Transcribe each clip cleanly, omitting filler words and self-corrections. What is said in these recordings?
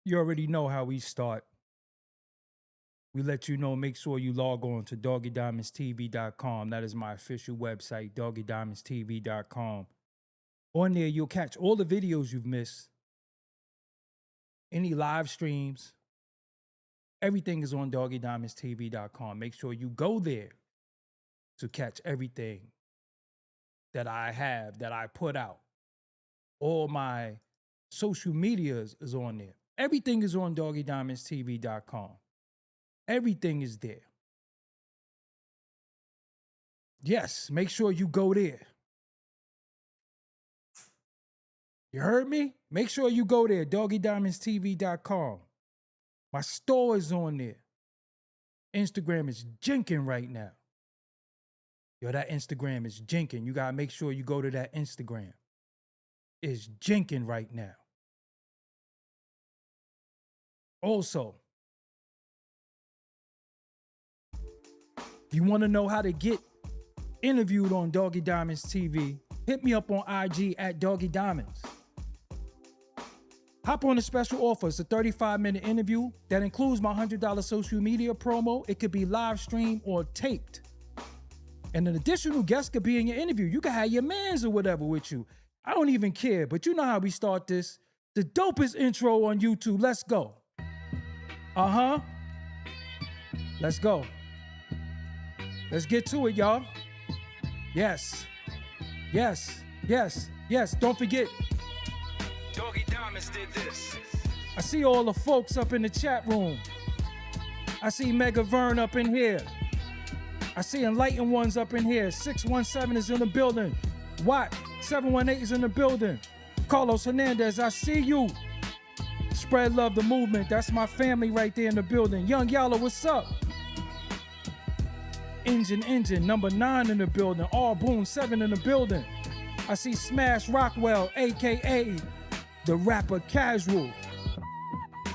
You already know how we start. We let you know, make sure you log on to doggydiamondstv.com. That is my official website, doggydiamondstv.com. On there, you'll catch all the videos you've missed, any live streams. Everything is on doggydiamondstv.com. Make sure you go there to catch everything that I have, that I put out. All my social medias is on there. Everything is on doggydiamondstv.com. Everything is there. Yes, make sure you go there. You heard me? Make sure you go there, doggydiamondstv.com. My store is on there. Instagram is jinking right now. Yo, that Instagram is jinking. You gotta make sure you go to that Instagram. It's jinking right now. Also, you wanna know how to get interviewed on Doggy Diamonds TV, hit me up on IG at Doggy Diamonds. Hop on a special offer. It's a 35-minute interview that includes my $100 social media promo. It could be live streamed or taped. And an additional guest could be in your interview. You can have your mans or whatever with you. I don't even care, but you know how we start this. The dopest intro on YouTube. Let's go. Let's go. Let's get to it, y'all. Yes. Yes. Yes. Yes. Don't forget. Doggy Diamonds did this. I see all the folks up in the chat room. I see Mega Vern up in here. I see Enlightened Ones up in here. 617 is in the building. Watt 718 is in the building. Carlos Hernandez, I see you. Spread love the movement. That's my family right there in the building. Young Yalla, what's up? Engine, number 9 in the building. All Boom 7 in the building. I see Smash Rockwell, aka the rapper Casual,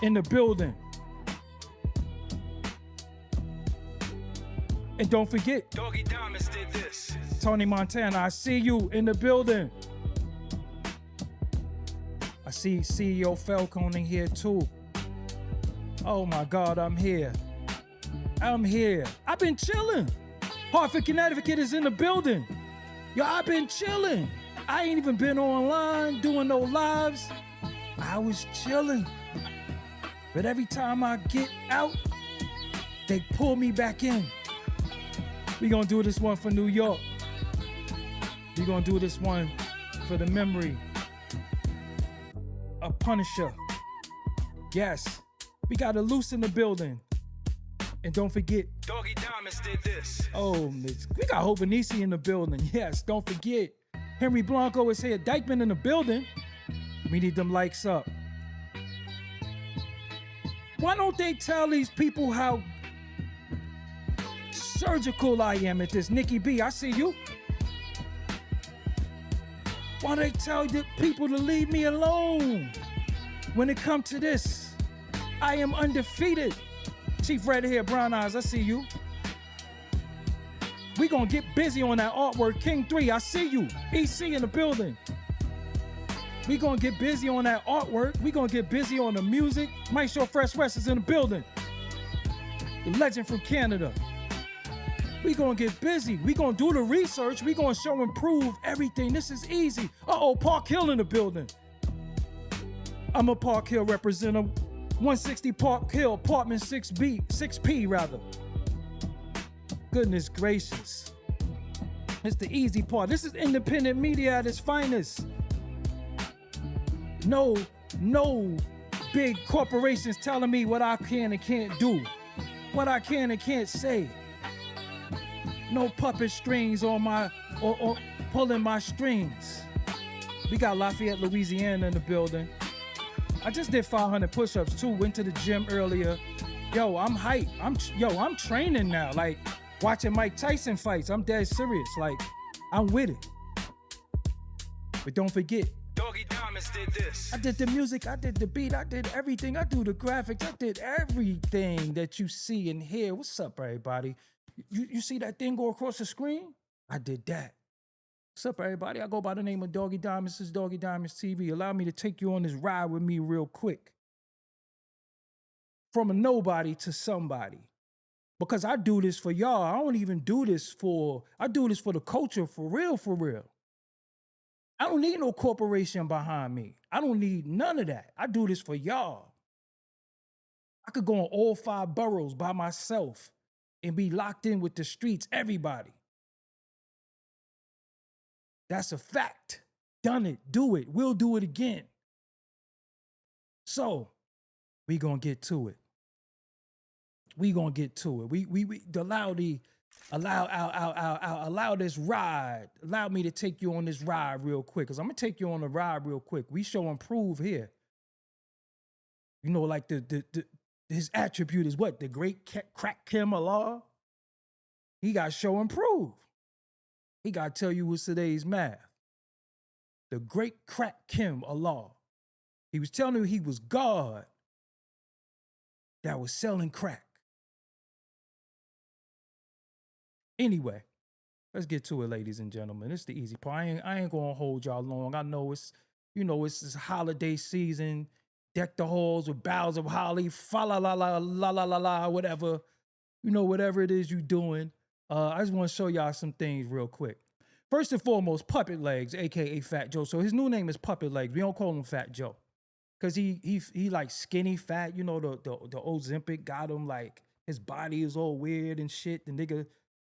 in the building. And don't forget, Doggy Diamonds did this. Tony Montana, I see you in the building. I see CEO Falcon in here too. Oh my God, I'm here. I'm here. I've been chilling. Hartford, Connecticut is in the building. Yo, I've been chilling. I ain't even been online doing no lives. I was chilling. But every time I get out, they pull me back in. We gonna do this one for New York. We gonna do this one for the memory of Punisher. Yes, we got a Loose in the building. And don't forget, Doggy Diamonds did this. oh, we got Hovanisi in the building. Yes, don't forget. Henry Blanco is here. Dykeman in the building. We need them likes up. Why don't they tell these people how surgical I am at this? Nikki B, I see you. Why don't they tell the people to leave me alone? When it comes to this, I am undefeated. Chief Red Hair, Brown Eyes, I see you. We gonna get busy on that artwork. King 3, I see you. EC in the building. We gonna get busy on that artwork. We gonna get busy on the music. Mike Shaw Fresh West is in the building. The legend from Canada. We gonna get busy. We gonna do the research. We gonna show and prove everything. This is easy. Uh-oh, Park Hill in the building. I'm a Park Hill representative. 160 Park Hill, apartment 6P rather. Goodness gracious. It's the easy part. This is independent media at its finest. No big corporations telling me what I can and can't do. What I can and can't say. No puppet strings on my, or pulling my strings. We got Lafayette, Louisiana in the building. I just did 500 push-ups too, went to the gym earlier. Yo, I'm hyped. I'm training now. Like, watching Mike Tyson fights. I'm dead serious. Like, I'm with it. But don't forget, Doggy Diamonds did this. I did the music, I did the beat, I did everything. I do the graphics, I did everything that you see and hear. What's up, everybody? You see that thing go across the screen? I did that. What's up, everybody? I go by the name of Doggy Diamonds. This is Doggy Diamonds TV. Allow me to take you on this ride with me real quick. from a nobody to somebody. Because I do this for y'all. I don't even do this I do this for the culture for real, for real. I don't need no corporation behind me. I don't need none of that. I do this for y'all. I could go on all 5 boroughs by myself and be locked in with the streets, everybody. That's a fact. Done it, do it. We'll do it again. So, we gonna get to it. We gonna get to it. We allow this ride. Allow me to take you on this ride real quick. Cause I'm gonna take you on the ride real quick. We show and prove here. You know, like his attribute is what? The great crack Kim Allah. He got show and prove. He got to tell you what's today's math. The great crack Kim Allah. He was telling you he was God that was selling crack. Anyway, let's get to it, ladies and gentlemen. It's the easy part. I ain't gonna hold y'all long. I know it's this holiday season. Deck the halls with boughs of holly, fa la la la la la la la, whatever. Whatever it is you doing. I just want to show y'all some things real quick. First and foremost, Puppet Legs, aka Fat Joe. So his new name is Puppet Legs. We don't call him Fat Joe. Cause he like skinny fat, the Ozempic got him like his body is all weird and shit. The nigga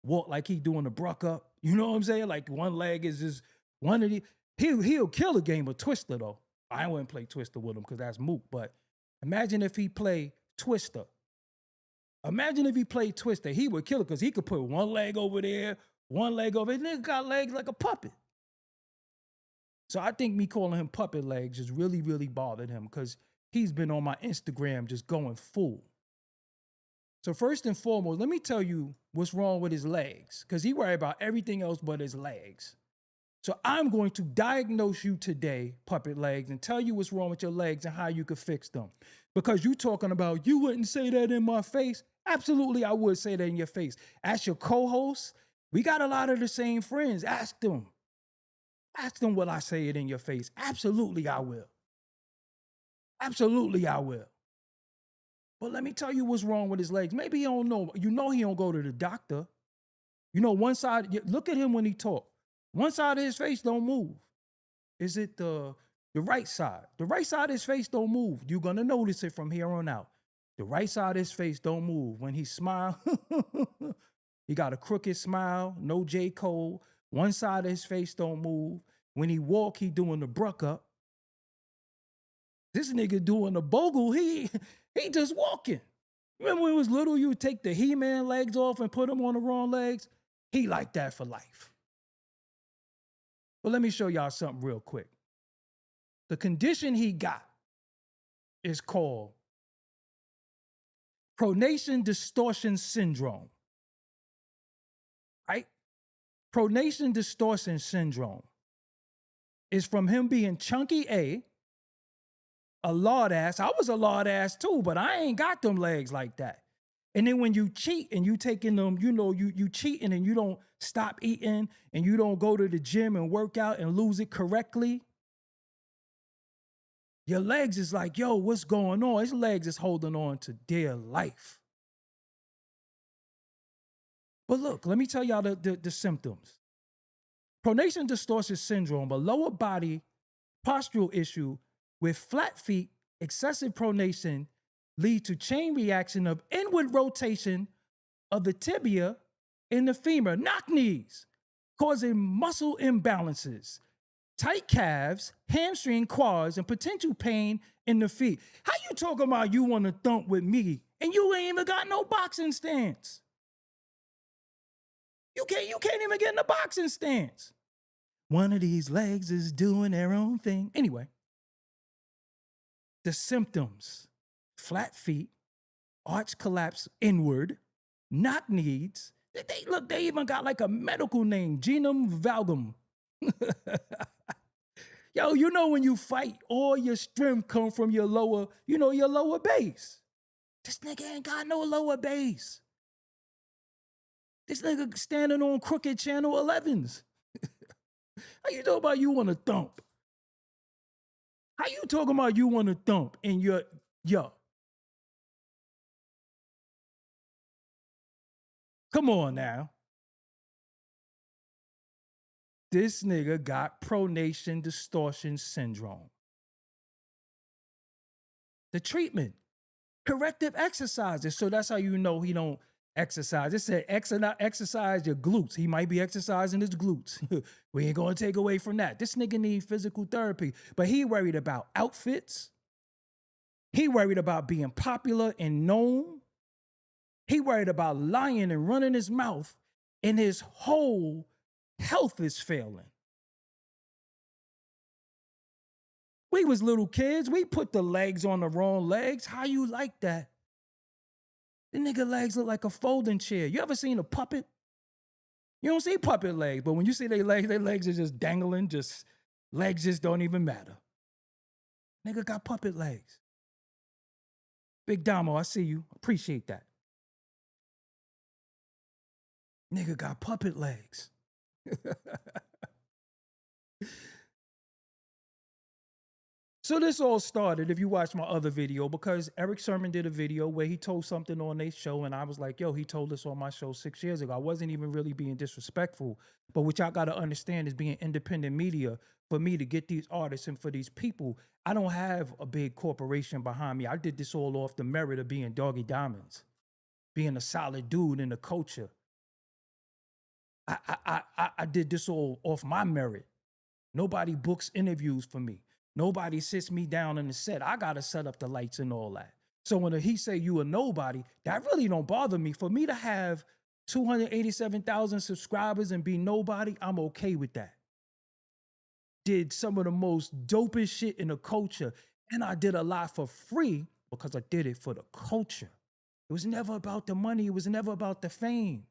walk like he doing the bruck up. You know what I'm saying? Like one leg is just one of the he'll kill a game of Twister though. I wouldn't play Twister with him because that's moot. But imagine if he play Twister. Imagine if he played Twister, he would kill it because he could put one leg over there, one leg over there. Nigga got legs like a puppet. So I think me calling him Puppet Legs just really, really bothered him because he's been on my Instagram just going full. So first and foremost, let me tell you what's wrong with his legs because he worried about everything else but his legs. So I'm going to diagnose you today, Puppet Legs, and tell you what's wrong with your legs and how you could fix them. Because you talking about, you wouldn't say that in my face. Absolutely, I would say that in your face. Ask your co-hosts. We got a lot of the same friends. Ask them. Ask them will I say it in your face. Absolutely, I will. Absolutely, I will. But let me tell you what's wrong with his legs. Maybe he don't know. He don't go to the doctor. One side, look at him when he talk. One side of his face don't move. Is it the right side? The right side of his face don't move. You're going to notice it from here on out. The right side of his face don't move. When he smile, he got a crooked smile, no J. Cole. One side of his face don't move. When he walk, he doing the bruck up. This nigga doing the bogle, he just walking. Remember when he was little, you would take the He-Man legs off and put them on the wrong legs? He like that for life. But let me show y'all something real quick. The condition he got is called pronation distortion syndrome. Right? Pronation distortion syndrome is from him being chunky a lard ass. I was a lard ass too, but I ain't got them legs like that. And then when you cheat and you taking them, you cheating and you don't stop eating and you don't go to the gym and work out and lose it correctly, your legs is like, yo, what's going on? His legs is holding on to dear life. But look, let me tell y'all the symptoms. Pronation distortion syndrome, a lower body postural issue with flat feet, excessive pronation, lead to chain reaction of inward rotation of the tibia in the femur, knock knees, causing muscle imbalances, tight calves, hamstring, quads, and potential pain in the feet. How you talking about you want to thump with me and you ain't even got no boxing stance? You can't even get in the boxing stance. One of these legs is doing their own thing. Anyway, the symptoms: flat feet, arch collapse inward, knock knees. They even got like a medical name, genome valgum. Yo, when you fight, all your strength come from your lower, your lower base. This nigga ain't got no lower base. This nigga standing on crooked channel 11s. How you talking about you want to thump? How you talking about you want to thump in your, Come on now. This nigga got pronation distortion syndrome. The treatment, corrective exercises. So that's how you know he don't exercise. It said exercise your glutes. He might be exercising his glutes. We ain't gonna take away from that. This nigga need physical therapy, but he worried about outfits. He worried about being popular and known. He worried about lying and running his mouth, and his whole health is failing. We was little kids. We put the legs on the wrong legs. How you like that? The nigga legs look like a folding chair. You ever seen a puppet? You don't see puppet legs, but when you see their legs are just dangling, legs just don't even matter. Nigga got puppet legs. Big Damo, I see you. Appreciate that. Nigga got puppet legs. So this all started, if you watch my other video, because Eric Sermon did a video where he told something on their show, and I was like, yo, he told this on my show 6 years ago. I wasn't even really being disrespectful, but what y'all got to understand is being independent media, for me to get these artists and for these people, I don't have a big corporation behind me. I did this all off the merit of being Doggie Diamonds, being a solid dude in the culture. I did this all off my merit. Nobody books interviews for me. Nobody sits me down in the set. I got to set up the lights and all that. So when he say you a nobody, that really don't bother me. For me to have 287,000 subscribers and be nobody, I'm okay with that. Did some of the most dopest shit in the culture. And I did a lot for free because I did it for the culture. It was never about the money. It was never about the fame.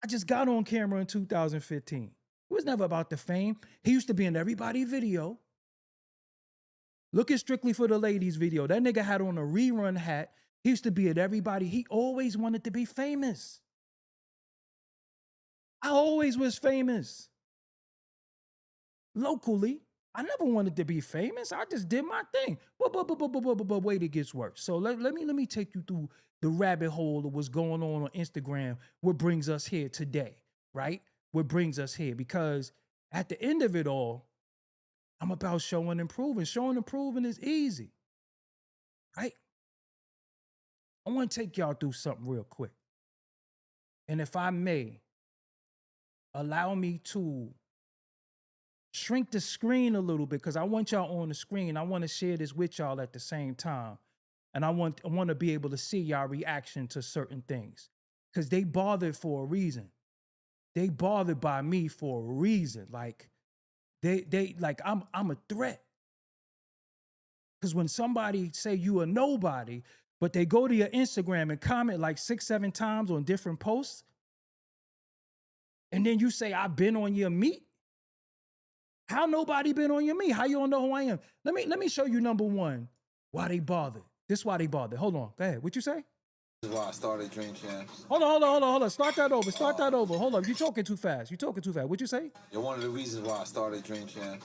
I just got on camera in 2015. It was never about the fame. He used to be in everybody's video. Look at Strictly for the Ladies video. That nigga had on a rerun hat. He used to be at everybody. He always wanted to be famous. I always was famous. Locally, I never wanted to be famous. I just did my thing. But wait, it gets worse. So let me take you through the rabbit hole of what's going on Instagram, what brings us here today, right? What brings us here? Because at the end of it all, I'm about showing and proving. Showing and proving is easy, right? I want to take y'all through something real quick. And if I may, allow me to shrink the screen a little bit, because I want y'all on the screen. I want to share this with y'all at the same time. And I want to be able to see y'all reaction to certain things, because they bothered for a reason. They bothered by me for a reason. Like, They like I'm a threat. Because when somebody say you a nobody, but they go to your Instagram and comment like 6, 7 times on different posts, and then you say, I've been on your meat. How nobody been on your meat? How you don't know who I am? Let me show you number one, why they bothered. This is why they bothered. Hold on. Go ahead. What you say? This is why I started drinking. Hold on. Start that over. Hold on. You talking too fast. What'd you say? You're one of the reasons why I started drinking.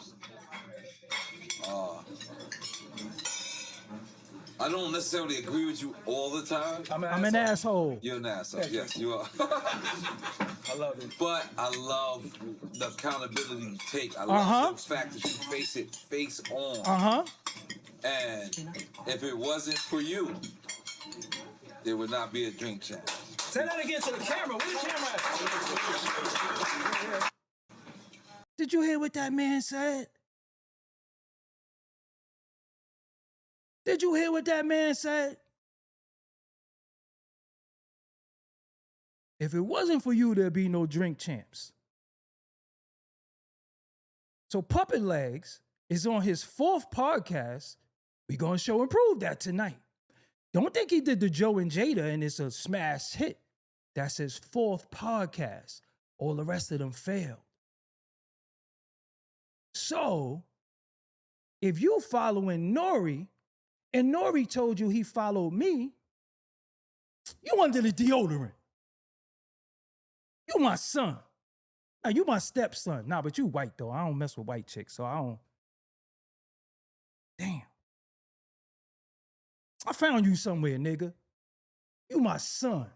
I don't necessarily agree with you all the time. I'm an asshole. You're an asshole. Yes, you are. I love it. But I love the accountability you take. I love the fact that you face it face on. And if it wasn't for you, there would not be a drink champ. Say that again to the camera. Where the camera at? Did you hear what that man said? Did you hear what that man said? If it wasn't for you, there'd be no drink champs. So Puppet Legs is on his 4th podcast. We're going to show and prove that tonight. Don't think he did the Joe and Jada and it's a smash hit. That's his 4th podcast. All the rest of them failed. So, if you following Nori, and Nori told you he followed me, you under the deodorant. You my son. Now, you my stepson. Nah, but you white, though. I don't mess with white chicks, so I don't. Damn. I found you somewhere, nigga. You my son.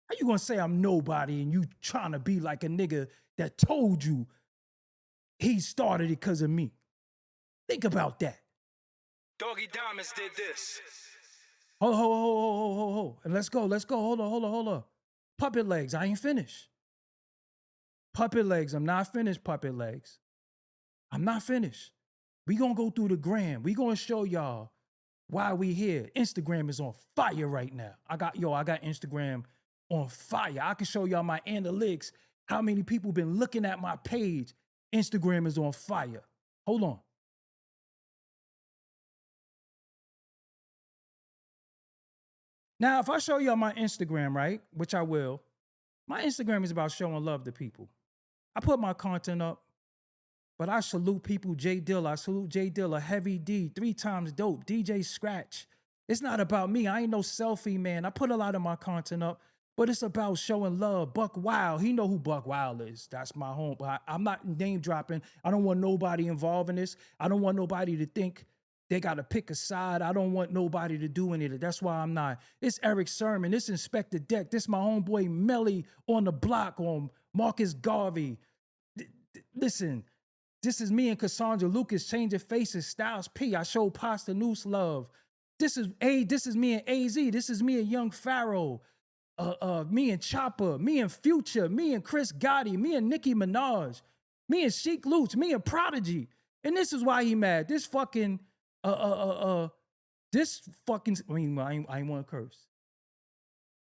How you gonna say I'm nobody and you trying to be like a nigga that told you he started it because of me? Think about that. Doggie Diamonds did this. Ho. And let's go. Hold on. Puppet legs, I ain't finished. Puppet legs, I'm not finished, puppet legs. I'm not finished. We gonna go through the gram. We gonna show y'all why we here. Instagram is on fire right now. I got Instagram on fire. I can show y'all my analytics, how many people been looking at my page. Instagram is on fire. Hold on. Now, if I show y'all my Instagram, right, which I will, my Instagram is about showing love to people. I put my content up, but I salute people. Jay Dilla, I salute Jay Dilla, Heavy D, 3 times dope, DJ Scratch. It's not about me. I ain't no selfie man. I put a lot of my content up, but it's about showing love. Buck Wild, he know who Buck Wild is. That's my home. But I'm not name dropping. I don't want nobody involved in this. I don't want nobody to think they got to pick a side. I don't want nobody to do any of it. That's why I'm not. It's Eric Sermon. This Inspector Deck. This my homeboy Melly on the block on Marcus Garvey. Listen, this is me and Cassandra Lucas changing faces. Styles P. I show Pasta Noose love. This is me and AZ. This is me and Young Pharaoh. Me and Chopper. Me and Future. Me and Chris Gotti. Me and Nicki Minaj. Me and Sheik Luch. Me and Prodigy. And this is why he mad. This fucking I ain't want to curse.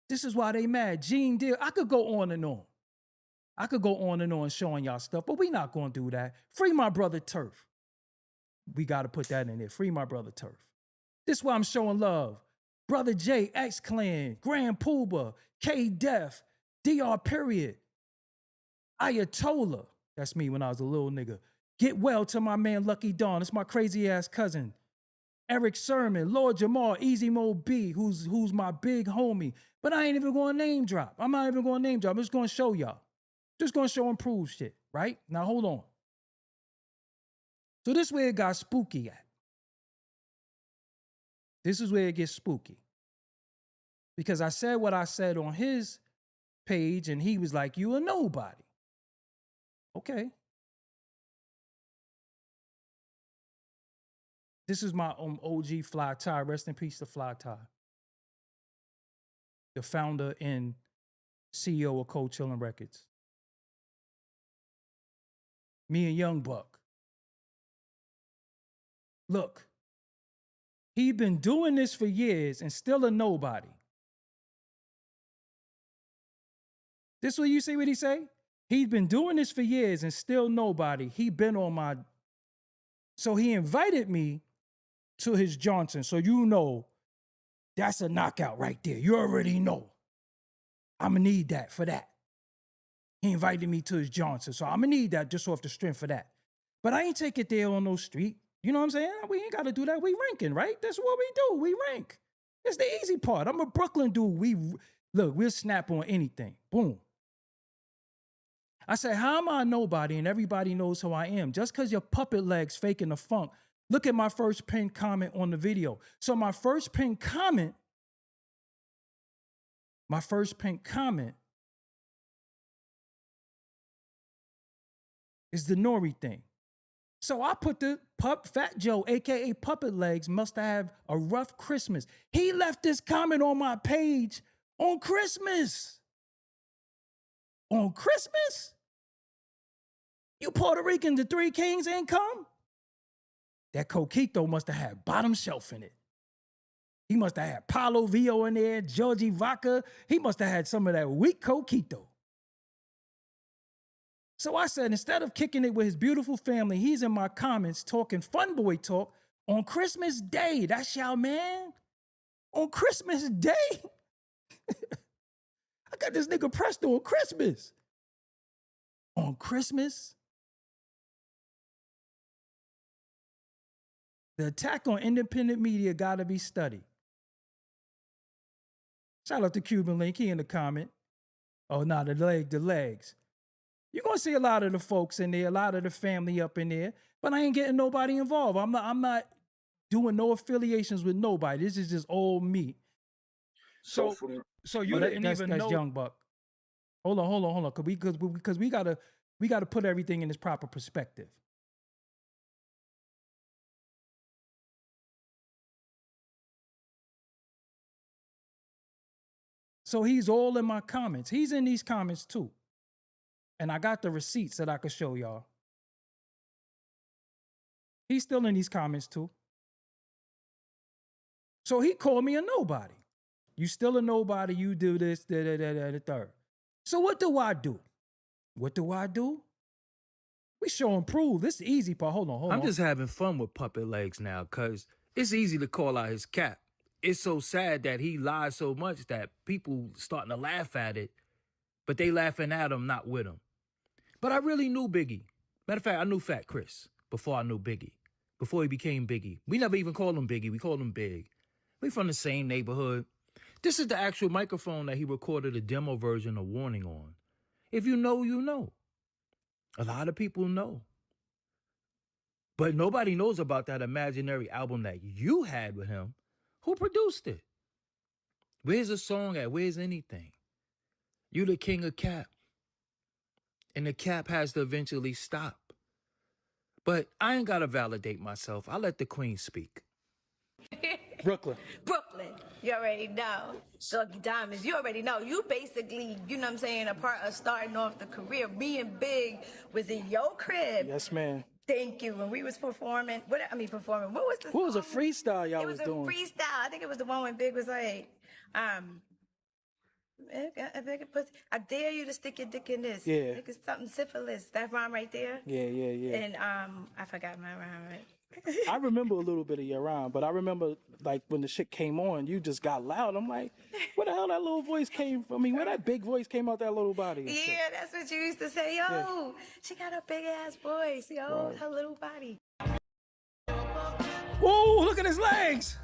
This is why they mad. Gene Deal. I could go on and on. I could go on and on showing y'all stuff, but we not going to do that. Free my brother Turf. We got to put that in there. Free my brother Turf. This is why I'm showing love. Brother J, X-Clan, Grand Pooba, K-Def, DR period, Ayatollah. That's me when I was a little nigga. Get well to my man Lucky Dawn. It's my crazy ass cousin. Eric Sermon, Lord Jamal, Easy Mo B, who's my big homie. But I ain't even going to name drop. I'm not even going to name drop. I'm just going to show y'all. Just going to show and prove shit, right? Now, hold on. So this is where it got spooky at. This is where it gets spooky. Because I said what I said on his page, and he was like, you a nobody. Okay. This is my OG Fly Tie. Rest in peace to Fly Tie. The founder and CEO of Cold Chillin' Records. Me and Young Buck. Look, he been doing this for years and still a nobody. This is what you see what he say? He's been doing this for years and still nobody. He been on my... So he invited me to his Johnson. So you know, that's a knockout right there. You already know. I'm going to need that for that. He invited me to his Johnson. So I'm going to need that just off the strength for that. But I ain't take it there on no street. You know what I'm saying? We ain't got to do that. We ranking, right? That's what we do. We rank. It's the easy part. I'm a Brooklyn dude. We'll snap on anything. Boom. I said, how am I nobody and everybody knows who I am? Just because your puppet legs faking the funk. Look at my first pinned comment on the video. So my first pinned comment is the Nori thing. So I put the Fat Joe, AKA Puppet Legs, must have a rough Christmas. He left this comment on my page on Christmas. On Christmas? You Puerto Rican, the Three Kings ain't come? That Coquito must have had bottom shelf in it. He must have had Palo Vio in there, Georgie Vodka. He must have had some of that weak Coquito. So I said, instead of kicking it with his beautiful family, he's in my comments talking fun boy talk on Christmas Day. That's y'all man. On Christmas Day. I got this nigga pressed on Christmas. On Christmas? The attack on independent media got to be studied. Shout out to Cuban Link, he in the comment. Oh, no, the legs. You're going to see a lot of the folks in there, a lot of the family up in there, but I ain't getting nobody involved. I'm not doing no affiliations with nobody. This is just all me. So So you didn't even know. That's Young Buck. Hold on. Because we gotta put everything in its proper perspective. So he's all in my comments. He's in these comments too. And I got the receipts that I could show y'all. He's still in these comments too. So he called me a nobody. You still a nobody, you do this, the third. So what do I do? We show and prove. This is the easy part. Hold on. I'm just having fun with Puppet Legs now, because it's easy to call out his cap. It's so sad that he lies so much that people starting to laugh at it, but they laughing at him, not with him. But I really knew Biggie. Matter of fact, I knew Fat Chris before I knew Biggie, before he became Biggie. We never even called him Biggie. We called him Big. We from the same neighborhood. This is the actual microphone that he recorded a demo version of Warning on. If you know, you know. A lot of people know. But nobody knows about that imaginary album that you had with him. Who produced it? Where's a song at? Where's anything? You the king of cap. And the cap has to eventually stop. But I ain't got to validate myself. I let the queen speak. Brooklyn. You already know. Doggie Diamonds, you already know. You basically, you know what I'm saying, a part of starting off the career. Me and Big was in your crib. Yes, ma'am. Thank you. When we was performing, what was the What was a freestyle y'all was doing? It was a freestyle. I think it was the one when Big was like, I dare you to stick your dick in this. Yeah. It's something syphilis. That rhyme right there. Yeah. And I forgot my rhyme. Right? I remember a little bit of your rhyme, but I remember like when the shit came on, you just got loud. I'm like, where the hell that little voice came from? I mean, where that big voice came out that little body? Yeah, that's what you used to say. Yo, She got a big ass voice. Yo, right. Her little body. Whoa, look at his legs.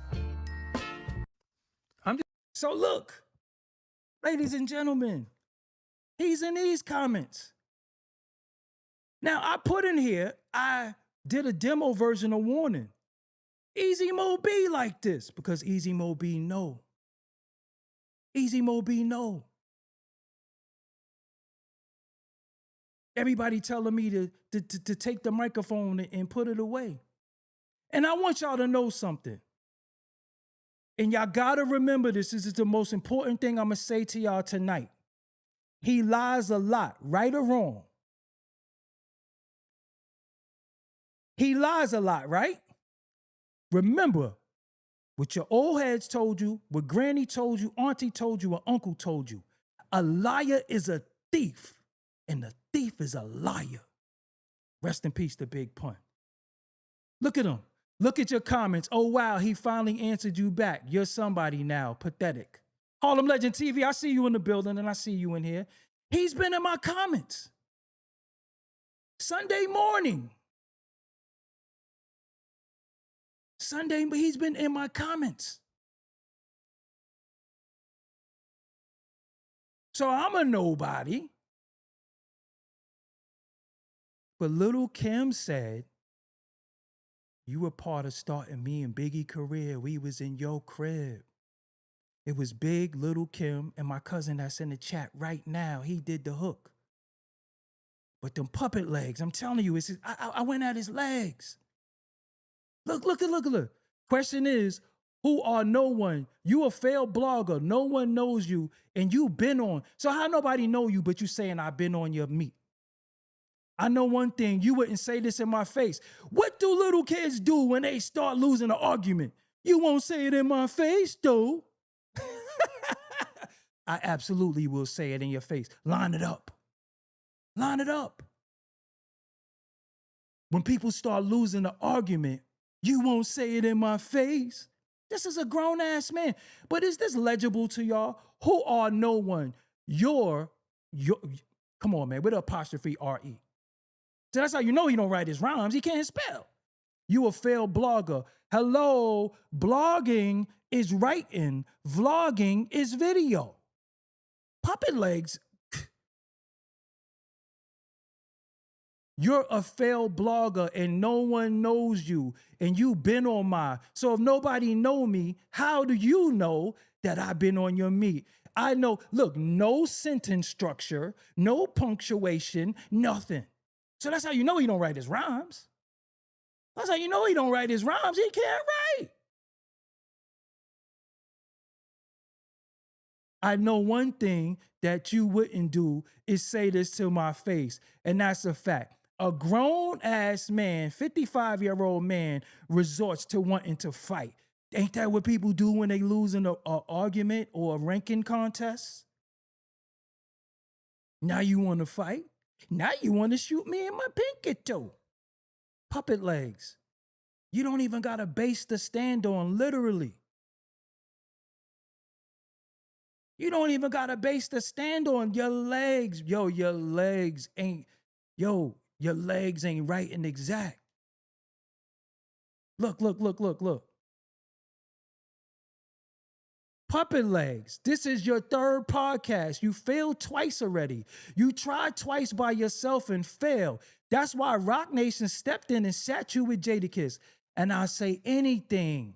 So look, ladies and gentlemen, he's in these comments. Now I put in here, I did a demo version of Warning. Easy Mo B like this, because Easy Mo B know. Easy Mo B know. Everybody telling me to take the microphone and put it away. And I want y'all to know something. And y'all gotta remember this. This is the most important thing I'm gonna say to y'all tonight. He lies a lot, right or wrong. He lies a lot, right? Remember what your old heads told you, what granny told you, auntie told you, or uncle told you. A liar is a thief, and the thief is a liar. Rest in peace to Big Pun. Look at him. Look at your comments. Oh, wow, he finally answered you back. You're somebody now. Pathetic. Harlem Legend TV, I see you in the building, and I see you in here. He's been in my comments. Sunday morning. But he's been in my comments. So I'm a nobody. But Little Kim said, you were part of starting me and Biggie career. We was in your crib. It was Big, Little Kim, and my cousin that's in the chat right now. He did the hook. But them puppet legs, I'm telling you, I went at his legs. Look. Question is, who are no one? You a failed blogger. No one knows you, and you been on. So how nobody know you, but you saying I've been on your meat? I know one thing, you wouldn't say this in my face. What do little kids do when they start losing an argument? You won't say it in my face, though. I absolutely will say it in your face. Line it up. Line it up. When people start losing an argument, you won't say it in my face. This is a grown-ass man. But is this legible to y'all? Who are no one? Your, come on, man, with an apostrophe R-E. So that's how you know he don't write his rhymes. He can't spell. You a failed blogger. Hello, blogging is writing. Vlogging is video. Puppet legs. You're a failed blogger and no one knows you and you've been on my. So if nobody know me, how do you know that I've been on your meat? I know, look, no sentence structure, no punctuation, nothing. So that's how you know he don't write his rhymes. That's how you know he don't write his rhymes. He can't write. I know one thing that you wouldn't do is say this to my face, and that's a fact. A grown-ass man, 55-year-old man, resorts to wanting to fight. Ain't that what people do when they lose in an argument or a ranking contest? Now you want to fight? Now you want to shoot me in my pinky toe. Puppet legs. You don't even got a base to stand on, literally. You don't even got a base to stand on. Your legs, your legs ain't right and exact. Look. Puppet legs. This is your third podcast. You failed twice already. You tried twice by yourself and failed. That's why Rock Nation stepped in and sat you with Jadakiss. And I say anything.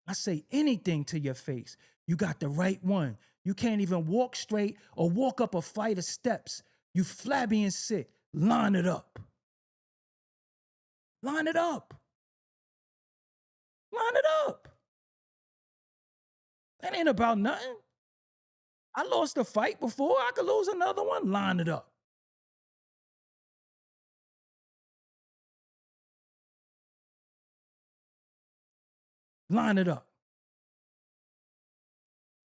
I say anything to your face. You got the right one. You can't even walk straight or walk up a flight of steps. You flabby and sick. Line it up. Line it up. Line it up. That ain't about nothing. I lost a fight before. I could lose another one. Line it up. Line it up.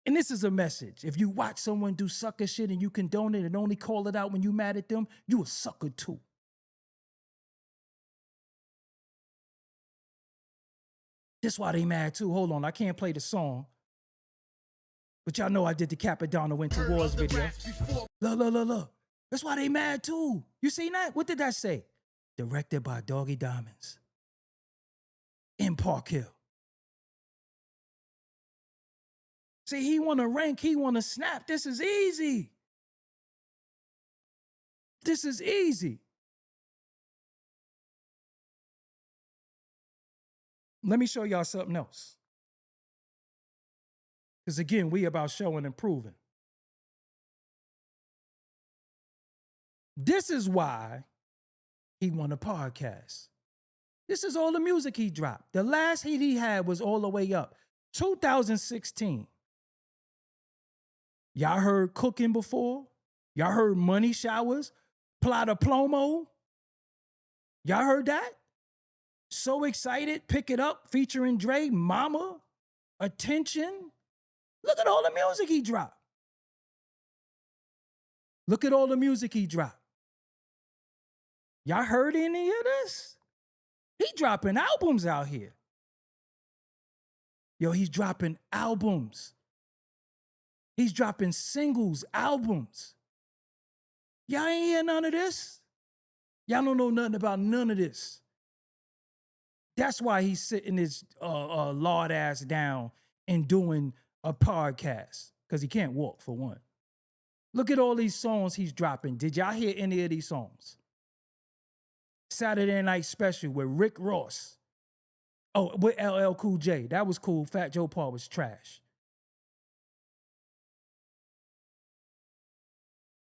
And this is a message. If you watch someone do sucker shit and you condone it and only call it out when you mad at them, you a sucker too. That's why they mad too. Hold on, I can't play the song. But y'all know I did the Capadonna Went to Wars video. Look. That's why they mad too. You seen that? What did that say? Directed by Doggie Diamonds. In Park Hill. See, he want to rank, he want to snap. This is easy. This is easy. Let me show y'all something else. Because again, we about showing and proving. This is why he won a podcast. This is all the music he dropped. The last hit he had was All the Way Up, 2016. Y'all heard Cooking before? Y'all heard Money Showers? Plata Plomo? Y'all heard that? So Excited, Pick It Up, featuring Dre, Mama, Attention. Look at all the music he dropped. Look at all the music he dropped. Y'all heard any of this? He dropping albums out here. Yo, he's dropping albums. He's dropping singles, albums. Y'all ain't hear none of this? Y'all don't know nothing about none of this. That's why he's sitting his lard ass down and doing a podcast, because he can't walk, for one. Look at all these songs he's dropping. Did y'all hear any of these songs? Saturday Night Special with Rick Ross. Oh, with LL Cool J. That was cool. Fat Joe Paul was trash.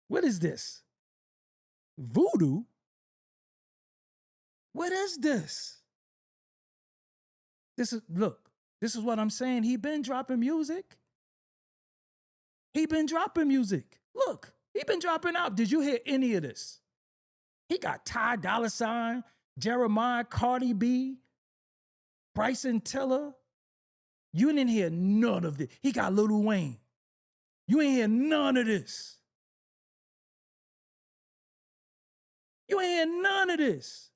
What is this? Voodoo? What is this? This is what I'm saying. He been dropping music. Look, he been dropping out. Did you hear any of this? He got Ty Dolla $ign, Jeremiah, Cardi B, Bryson Tiller. You didn't hear none of this. He got Lil Wayne. You ain't hear none of this. You ain't hear none of this.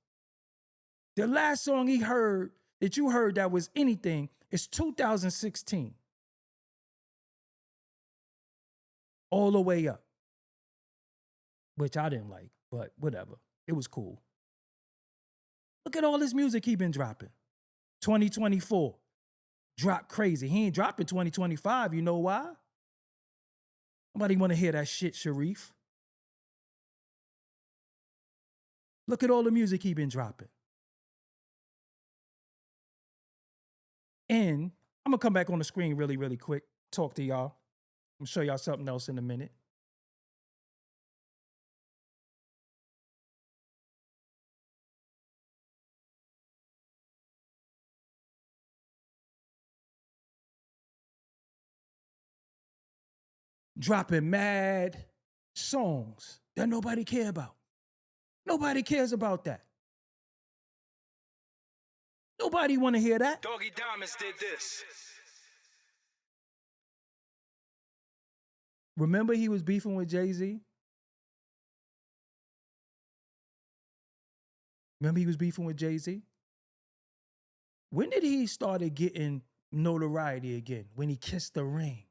The last song he heard, that you heard that was anything, is 2016. All the Way Up. Which I didn't like, but whatever. It was cool. Look at all this music he been dropping. 2024. Drop crazy. He ain't dropping 2025. You know why? Nobody want to hear that shit, Sharif. Look at all the music he been dropping. And I'm going to come back on the screen really, really quick. talk to y'all. I'm show y'all something else in a minute. Dropping mad songs that nobody care about. Nobody cares about that. Nobody want to hear that. Doggie Diamonds did this. Remember he was beefing with Jay-Z? Remember he was beefing with Jay-Z? When did he started getting notoriety again? When he kissed the ring.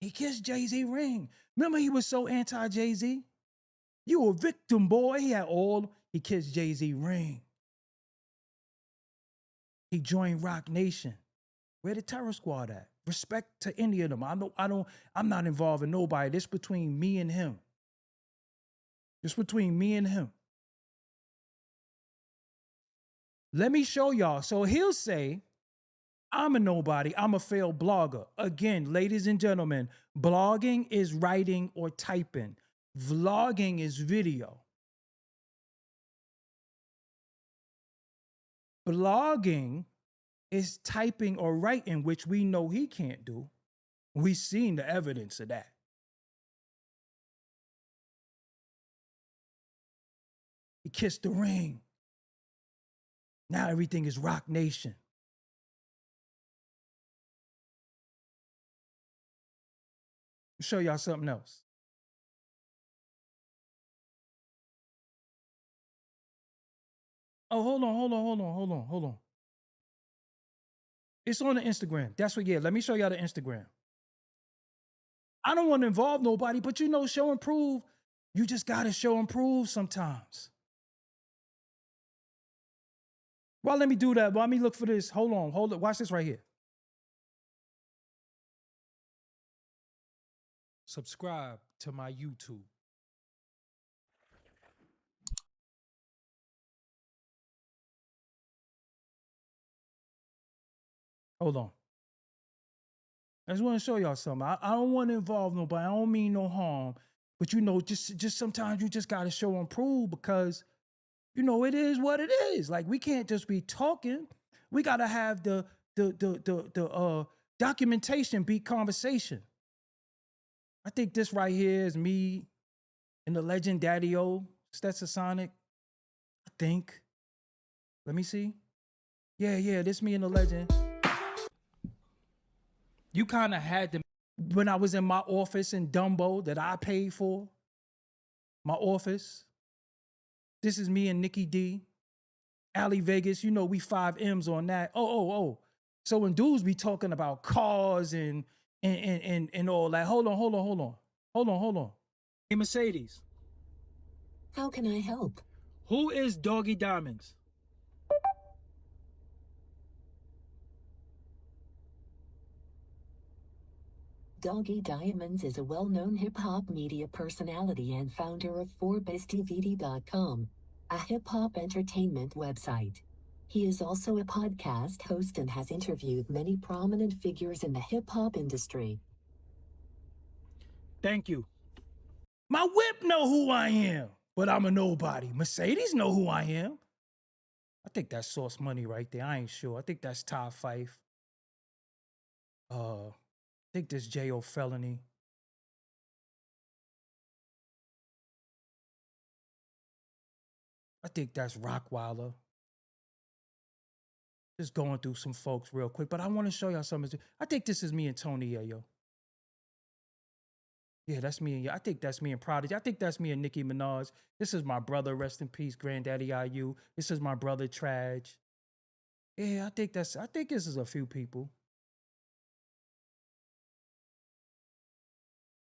He kissed Jay-Z ring. Remember he was so anti-Jay-Z? You a victim, boy. He kissed Jay-Z ring. He joined Rock Nation. Where the Terror Squad at? Respect to any of them. I'm not involved in nobody. This between me and him. This between me and him. Let me show y'all. So he'll say, I'm a nobody. I'm a failed blogger. Again, ladies and gentlemen, blogging is writing or typing. Vlogging is video. Blogging is typing or writing, which we know he can't do. We've seen the evidence of that. He kissed the ring. Now everything is Rock Nation. I'll show y'all something else. Oh, hold on. It's on the Instagram. That's what, yeah, let me show y'all the Instagram. I don't want to involve nobody, but you know, show and prove. You just got to show and prove sometimes. Well, let me do that. Let me look for this. Hold on. Watch this right here. Subscribe to my YouTube. Hold on. I just want to show y'all something. I don't want to involve nobody. I don't mean no harm. But you know, just sometimes you just gotta show and prove, because you know it is what it is. Like, we can't just be talking. We gotta have the documentation beat conversation. I think this right here is me and the legend Daddy-O, Stetsasonic. I think. Let me see. Yeah, this me and the legend. You kind of had to, when I was in my office in Dumbo that I paid for, my office. This is me and Nikki D. Ali Vegas, you know, we 5 M's on that. Oh. So when dudes be talking about cars and all that, hold on. Hey, Mercedes. How can I help? Who is Doggie Diamonds? Doggie Diamonds is a well-known hip-hop media personality and founder of ForbesDVD.com, a hip-hop entertainment website. He is also a podcast host and has interviewed many prominent figures in the hip-hop industry. Thank you. My whip know who I am, but I'm a nobody. Mercedes know who I am. I think that's Sauce Money right there. I ain't sure. I think that's Ty Fife. I think this J.O. Felony. I think that's Rockwilder. Just going through some folks real quick, but I want to show y'all something. I think this is me and Tony Yayo. Yeah, that's me and you. I think that's me and Prodigy. I think that's me and Nicki Minaj. This is my brother, rest in peace, Granddaddy IU. This is my brother, Traj. Yeah, I think this is a few people.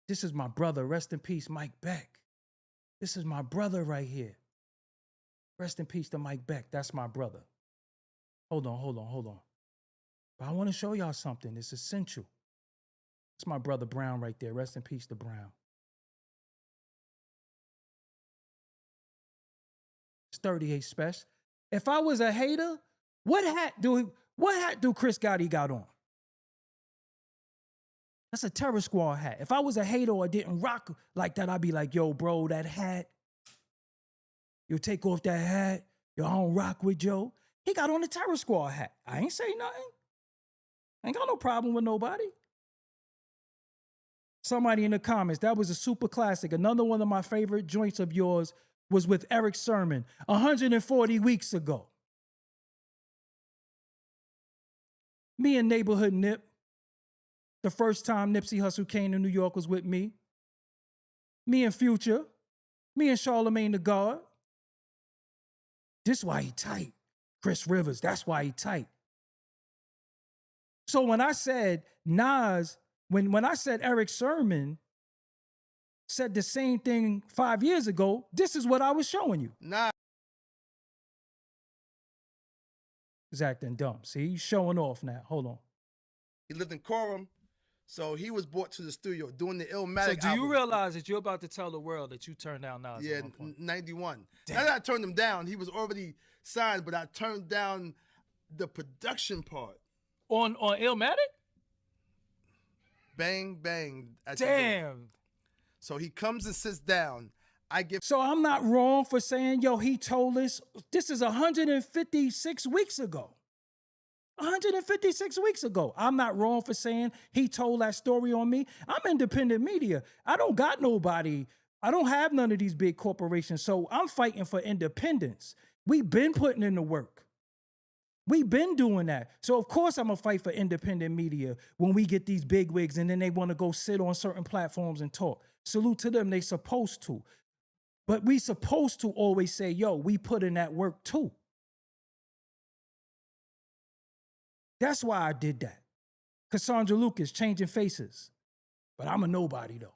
This is my brother, rest in peace, Mike Beck. This is my brother right here. Rest in peace to Mike Beck. That's my brother. Hold on. But I want to show y'all something. It's essential. It's my brother Brown right there. Rest in peace to Brown. It's 38 Special. If I was a hater, what hat do Chris Gotti got on? That's a Terror Squad hat. If I was a hater or didn't rock like that, I'd be like, yo, bro, that hat. You take off that hat. Yo, I don't rock with Joe. He got on a Terror Squad hat. I ain't say nothing. I ain't got no problem with nobody. Somebody in the comments, that was a super classic. Another one of my favorite joints of yours was with Eric Sermon 140 weeks ago. Me and Neighborhood Nip. The first time Nipsey Hussle came to New York was with me. Me and Future. Me and Charlemagne the God. This why he tight. Chris Rivers, that's why he tight. So when I said Nas, when I said Eric Sermon said the same thing 5 years ago, this is what I was showing you. Nah. He's acting dumb. See, he's showing off now. Hold on. He lived in Coram. So he was brought to the studio doing the Illmatic So do album. you realize that you're about to tell the world that you turned down Nas? Yeah, at one point? 91. Damn. Not that I turned him down. He was already signed, but I turned down the production part. On Illmatic? Bang, bang. at the door. Damn. So he comes and sits down. I give. So I'm not wrong for saying, yo, he told us this is 156 weeks ago. 156 weeks ago. I'm not wrong for saying he told that story on me. I'm independent media. I don't got nobody. I don't have none of these big corporations. So I'm fighting for independence. We've been putting in the work. We've been doing that. So of course I'm gonna fight for independent media when we get these big wigs and then they want to go sit on certain platforms and talk. Salute to them, they supposed to. But we supposed to always say, yo, we put in that work too. That's why I did that. Cassandra Lucas, changing faces. But I'm a nobody though.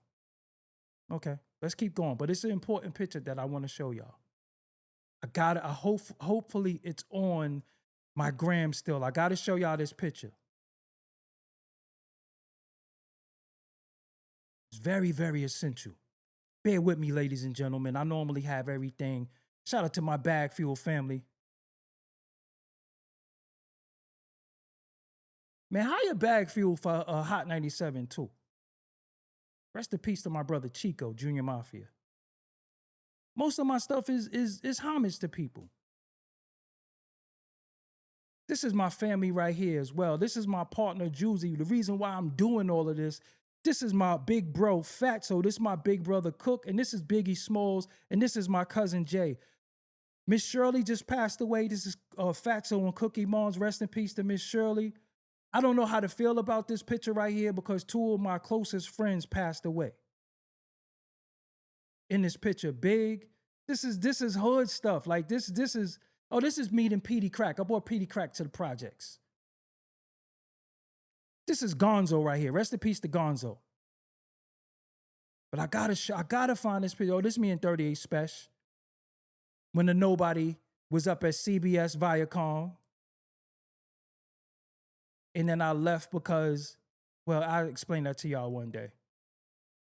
Okay, let's keep going. But it's an important picture that I want to show y'all. Hopefully it's on my gram still. I gotta show y'all this picture. It's very, very essential. Bear with me, ladies and gentlemen. I normally have everything. Shout out to my Bag Fuel family. Man, hire Bag Fuel for Hot 97 too. Rest in peace to my brother Chico, Junior Mafia. Most of my stuff is homage to people. This is my family right here as well. This is my partner, Juicy. The reason why I'm doing all of this is my big bro, Fatso. This is my big brother, Cook. And this is Biggie Smalls. And this is my cousin, Jay. Miss Shirley just passed away. This is Fatso and Cookie Moms. Rest in peace to Miss Shirley. I don't know how to feel about this picture right here because two of my closest friends passed away. In this picture, Big. This is hood stuff. Like this is meeting Petey Crack. I brought Petey Crack to the projects. This is Gonzo right here. Rest in peace to Gonzo. But I gotta find this picture. Oh, this is me in 38 Special. When the Nobody was up at CBS Viacom. And then I left because, well, I'll explain that to y'all one day.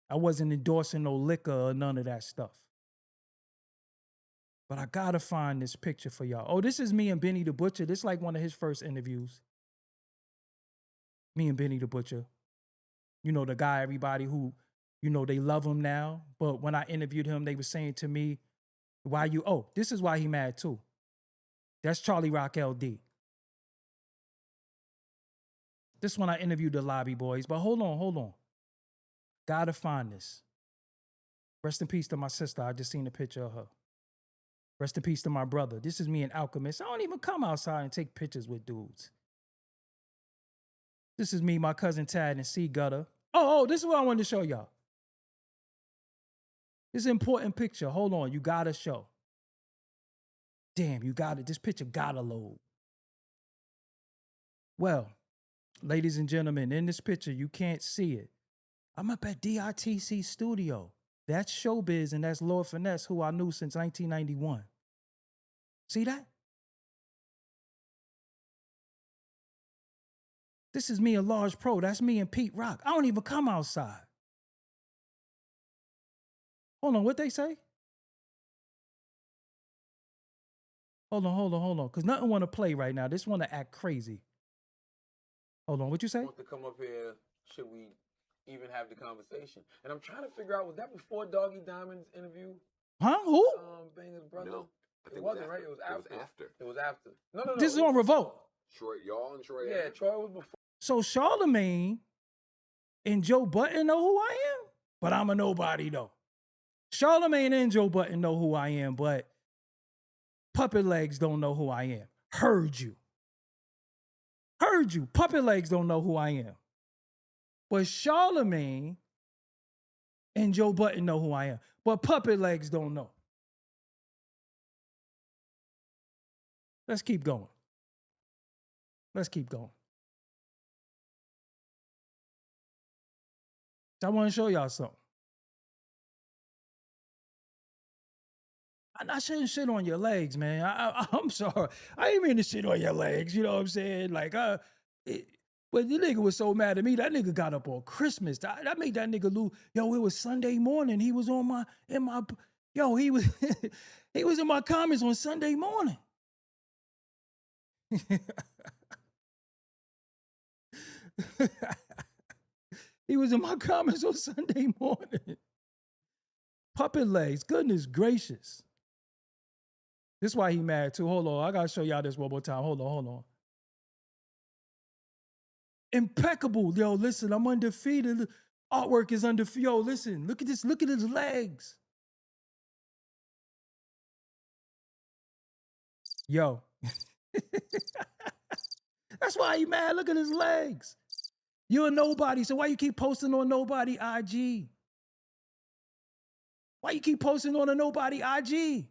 I wasn't endorsing no liquor or none of that stuff. But I gotta find this picture for y'all. Oh, this is me and Benny the Butcher. This is like one of his first interviews. Me and Benny the Butcher. You know, the guy, everybody who, you know, they love him now. But when I interviewed him, they were saying to me, this is why he mad too. That's Charlie Rock LD. This one I interviewed the Lobby Boys, but hold on. Gotta find this. Rest in peace to my sister. I just seen a picture of her. Rest in peace to my brother. This is me and Alchemist. I don't even come outside and take pictures with dudes. This is me, my cousin Tad, and C Gutter. Oh, this is what I wanted to show y'all. This is an important picture. Hold on, you gotta show. Damn, you got it. This picture gotta load. Well, ladies and gentlemen, in this picture, you can't see it. I'm up at DITC Studio. That's Showbiz and that's Lord Finesse, who I knew since 1991. See that? This is me and Large Pro. That's me and Pete Rock. I don't even come outside. Hold on, what they say? Hold on. Because nothing want to play right now. This want to act crazy. Hold on, what you say? Want to come up here? Should we even have the conversation. And I'm trying to figure out, was that before Doggie Diamond's interview? Huh? Who? Banger's brother? No, I think It wasn't, right? It was after. It was after. No. This is on Revolt. Troy, y'all and Troy. Yeah, Troy was before. So Charlemagne and Joe Budden know who I am, but I'm a nobody though. Charlemagne and Joe Budden know who I am, but Puppet Legs don't know who I am. Heard you. Puppet Legs don't know who I am. But Charlemagne and Joe Budden know who I am. But Puppet Legs don't know. Let's keep going. I want to show y'all something. I shouldn't shit on your legs, man. I'm sorry. I ain't mean to shit on your legs. You know what I'm saying? Like, but the nigga was so mad at me. That nigga got up on Christmas. That made that nigga lose. Yo, it was Sunday morning. He was on he was he was in my comments on Sunday morning. He was in my comments on Sunday morning. Puppet Legs, goodness gracious. This is why he mad too. Hold on, I gotta show y'all this one more time. Hold on. Impeccable. Yo, listen, I'm undefeated. Artwork is undefeated. Yo, listen, look at this. Look at his legs. Yo. That's why he mad. Look at his legs. You're a nobody, so why you keep posting on nobody IG? Why you keep posting on a nobody IG?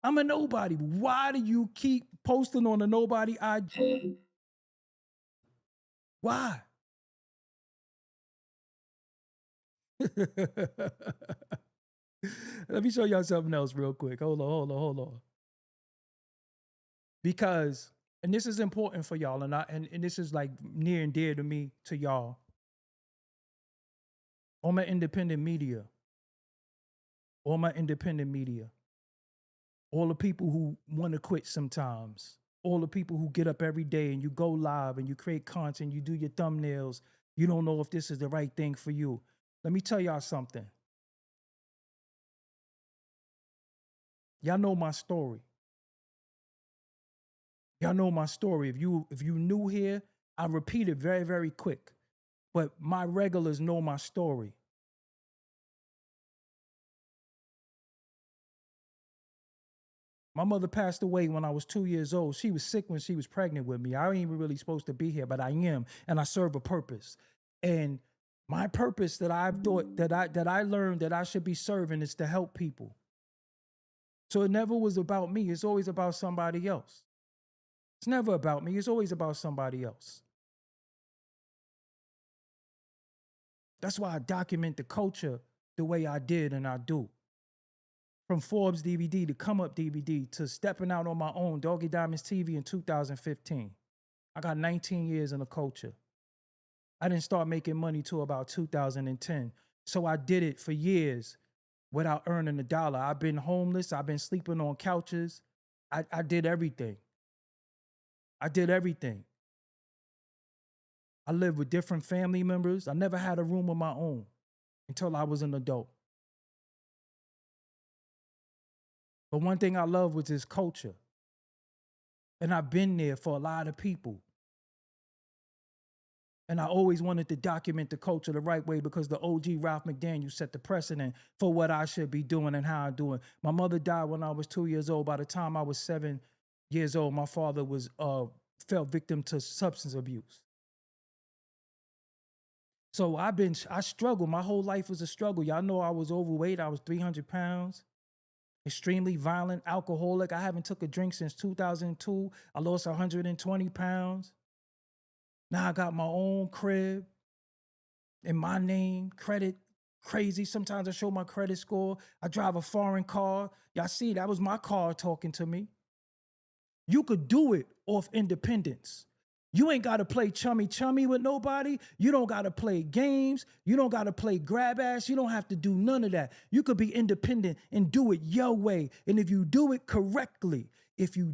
I'm a nobody. Why do you keep posting on a nobody IG? Why? Let me show y'all something else real quick. Hold on. Because, and this is important for y'all, and this is like near and dear to me, to y'all. All my independent media. All the people who want to quit sometimes. All the people who get up every day and you go live and you create content, you do your thumbnails. You don't know if this is the right thing for you. Let me tell y'all something. Y'all know my story. If you new here, I repeat it very, very quick. But my regulars know my story. My mother passed away when I was 2 years old. She was sick when she was pregnant with me. I ain't even really supposed to be here, but I am, and I serve a purpose. And my purpose that I learned that I should be serving is to help people. So it never was about me. It's always about somebody else. It's never about me. It's always about somebody else. That's why I document the culture the way I did and I do. From Forbes DVD to Come Up DVD to stepping out on my own, Doggie Diamonds TV in 2015. I got 19 years in the culture. I didn't start making money till about 2010. So I did it for years without earning a dollar. I've been homeless. I've been sleeping on couches. I did everything. I lived with different family members. I never had a room of my own until I was an adult. But one thing I love was this culture. And I've been there for a lot of people. And I always wanted to document the culture the right way because the OG Ralph McDaniel set the precedent for what I should be doing and how I do it. My mother died when I was 2 years old. By the time I was 7 years old, my father fell victim to substance abuse. So I struggled. My whole life was a struggle. Y'all know I was overweight. I was 300 pounds. Extremely violent, alcoholic. I haven't took a drink since 2002. I lost 120 pounds. Now I got my own crib in my name, credit crazy. Sometimes I show my credit score. I drive a foreign car. Y'all see, that was my car talking to me. You could do it off independence. You ain't got to play chummy with nobody. You don't got to play games. You don't got to play grab ass. You don't have to do none of that. You could be independent and do it your way. And if you do it correctly, you're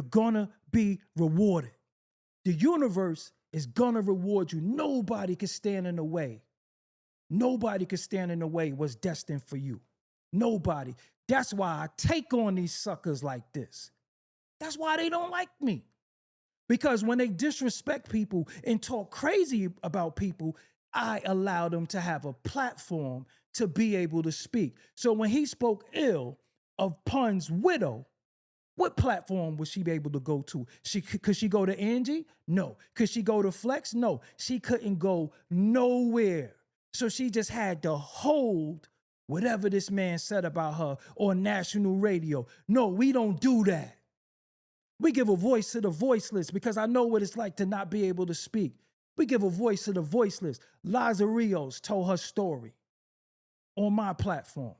going to be rewarded. The universe is gonna reward you. Nobody can stand in the way. Nobody can stand in the way what's destined for you. Nobody. That's why I take on these suckers like this. That's why they don't like me. Because when they disrespect people and talk crazy about people, I allow them to have a platform to be able to speak. So when he spoke ill of Pun's widow, what platform would she be able to go to? Could she go to Angie? No. Could she go to Flex? No. She couldn't go nowhere. So she just had to hold whatever this man said about her on national radio. No, we don't do that. We give a voice to the voiceless because I know what it's like to not be able to speak. We give a voice to the voiceless. Liza Rios told her story on my platform.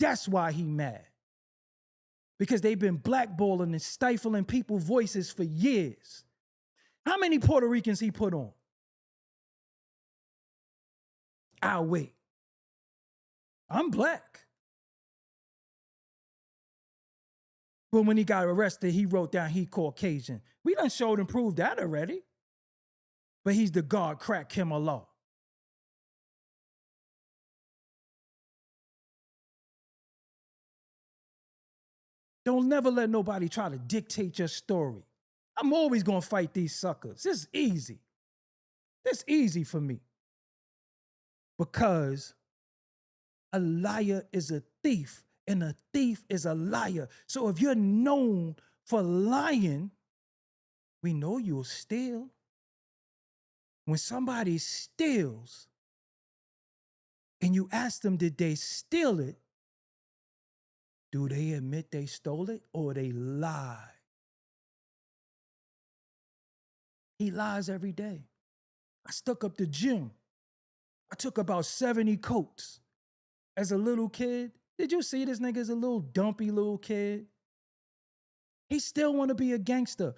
That's why he mad. Because they've been blackballing and stifling people's voices for years. How many Puerto Ricans he put on? I'll wait. I'm black. But when he got arrested, he wrote down he Caucasian. We done showed and proved that already. But he's the God crack him a law. Don't never let nobody try to dictate your story. I'm always gonna fight these suckers. This is easy. This is easy for me. Because a liar is a thief, and a thief is a liar. So if you're known for lying, we know you'll steal. When somebody steals and you ask them, did they steal it? Do they admit they stole it or they lie? He lies every day. I stuck up the gym. I took about 70 coats. As a little kid, did you see this nigga as a little dumpy little kid? He still want to be a gangster.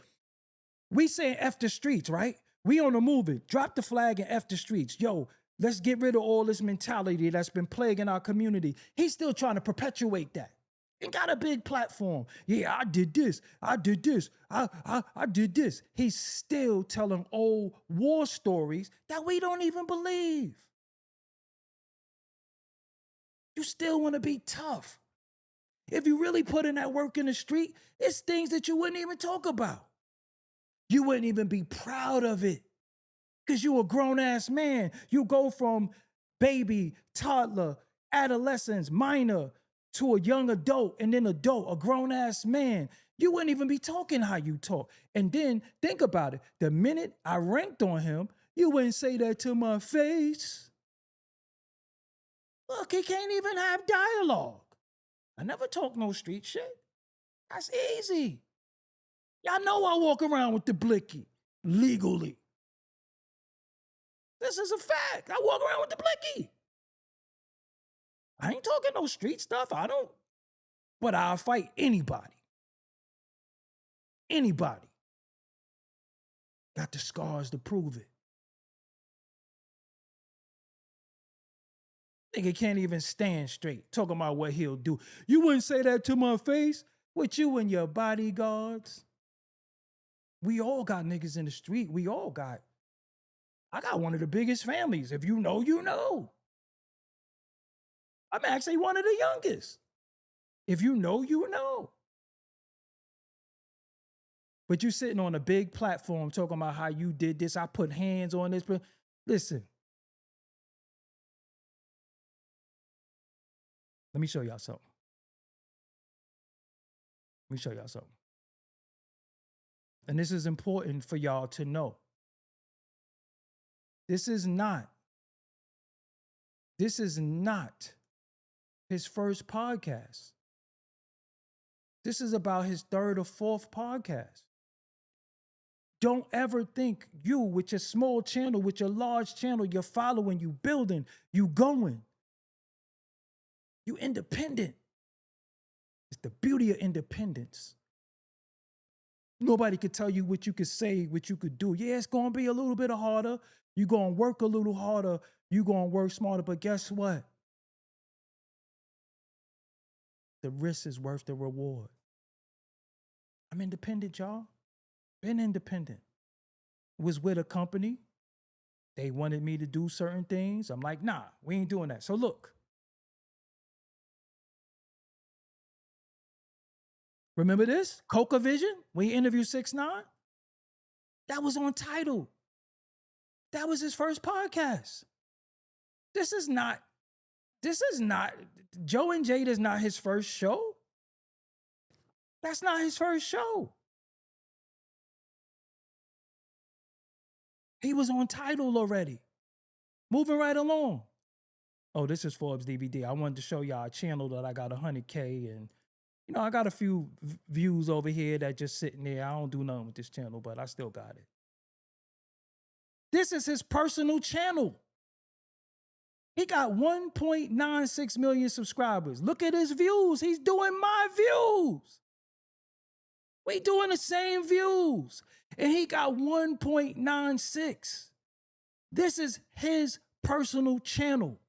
We saying F the streets, right? We on the movement. Drop the flag and F the streets. Yo, let's get rid of all this mentality that's been plaguing our community. He's still trying to perpetuate that. He got a big platform. Yeah, I did this. I did this. I did this. He's still telling old war stories that we don't even believe. You still want to be tough. If you really put in that work in the street, it's things that you wouldn't even talk about. You wouldn't even be proud of it because you a grown-ass man. You go from baby, toddler, adolescence, minor, to a young adult, and then adult, a grown-ass man. You wouldn't even be talking how you talk. And then think about it. The minute I ranked on him, you wouldn't say that to my face. Look, he can't even have dialogue. I never talk no street shit. That's easy. Y'all know I walk around with the blicky legally. This is a fact. I walk around with the blicky. I ain't talking no street stuff. I don't. But I'll fight anybody. Anybody. Got the scars to prove it. Nigga can't even stand straight, talking about what he'll do. You wouldn't say that to my face with you and your bodyguards. We all got niggas in the street. I got one of the biggest families. If you know, you know. I'm actually one of the youngest. If you know, you know. But you sitting on a big platform talking about how you did this. I put hands on this. But listen. Let me show y'all something. And this is important for y'all to know. This is not his first podcast. This is about his third or fourth podcast. Don't ever think you, with your small channel, with your large channel, you're following, you building, you going. You independent. It's the beauty of independence. Nobody could tell you what you could say, what you could do. Yeah, it's going to be a little bit harder. You're going to work a little harder. You're going to work smarter. But guess what? The risk is worth the reward. I'm independent, y'all. Been independent. was with a company. They wanted me to do certain things. I'm like, nah, we ain't doing that. So look. Remember this? Coca Vision? When he interviewed 6ix9ine? That was on Tidal. That was his first podcast. This is not, Joe and Jada is not his first show. That's not his first show. He was on Tidal already. Moving right along. Oh, this is Forbes DVD. I wanted to show y'all a channel that I got 100K and, you know, I got a few views over here that just sitting there. I don't do nothing with this channel, but I still got it. This is his personal channel. He got 1.96 million subscribers. Look at his views. He's doing my views. We doing the same views. And he got 1.96. This is his personal channel.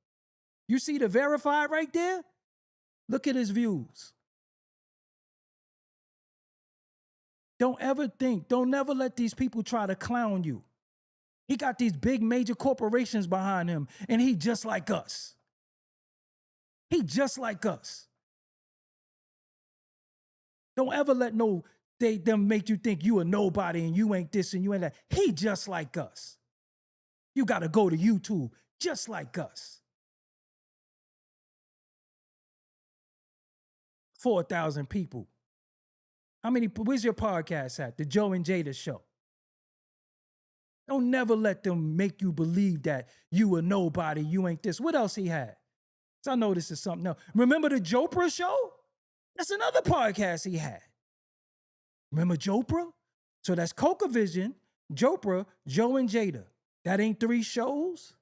You see the verified right there? Look at his views. Don't ever think, don't never let these people try to clown you. He got these big major corporations behind him, and he just like us. He just like us. Don't ever let them make you think you a nobody and you ain't this and you ain't that. He just like us. You got to go to YouTube just like us. 4,000 people. Where's your podcast at? The Joe and Jada Show. Don't never let them make you believe that you a nobody, you ain't this. What else he had? So I know this is something else. Remember the Jopra Show? That's another podcast he had. Remember Jopra? So that's Coca Vision, Jopra, Joe and Jada. That ain't 3 shows?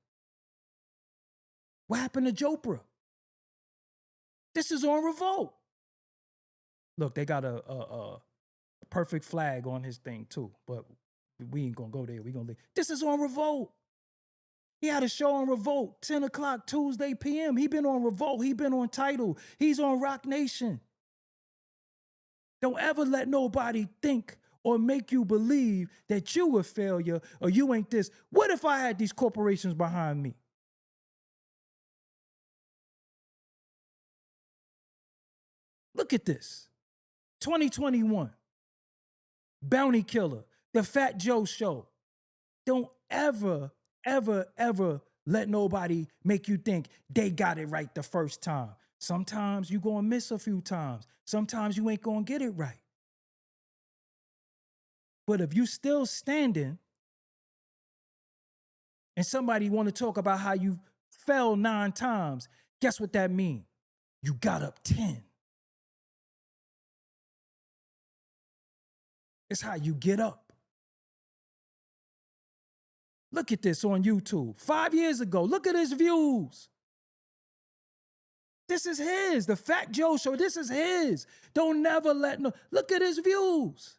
What happened to Jopra? This is on Revolt. Look, they got a perfect flag on his thing too, but we ain't gonna go there. We gonna leave. This is on Revolt. He had a show on Revolt, 10 o'clock Tuesday p.m. He been on Revolt. He been on Tidal. He's on Rock Nation. Don't ever let nobody think or make you believe that you a failure or you ain't this. What if I had these corporations behind me? Look at this. 2021. Bounty Killer. The Fat Joe Show. Don't ever, ever, ever let nobody make you think they got it right the first time. Sometimes you gonna miss a few times. Sometimes you ain't gonna get it right. But if you still standing and somebody want to talk about how you fell 9 times, guess what that means? You got up 10. It's how you get up. Look at this on YouTube. 5 years ago, look at his views. This is his, the Fat Joe Show, this is his. Don't never let no, look at his views.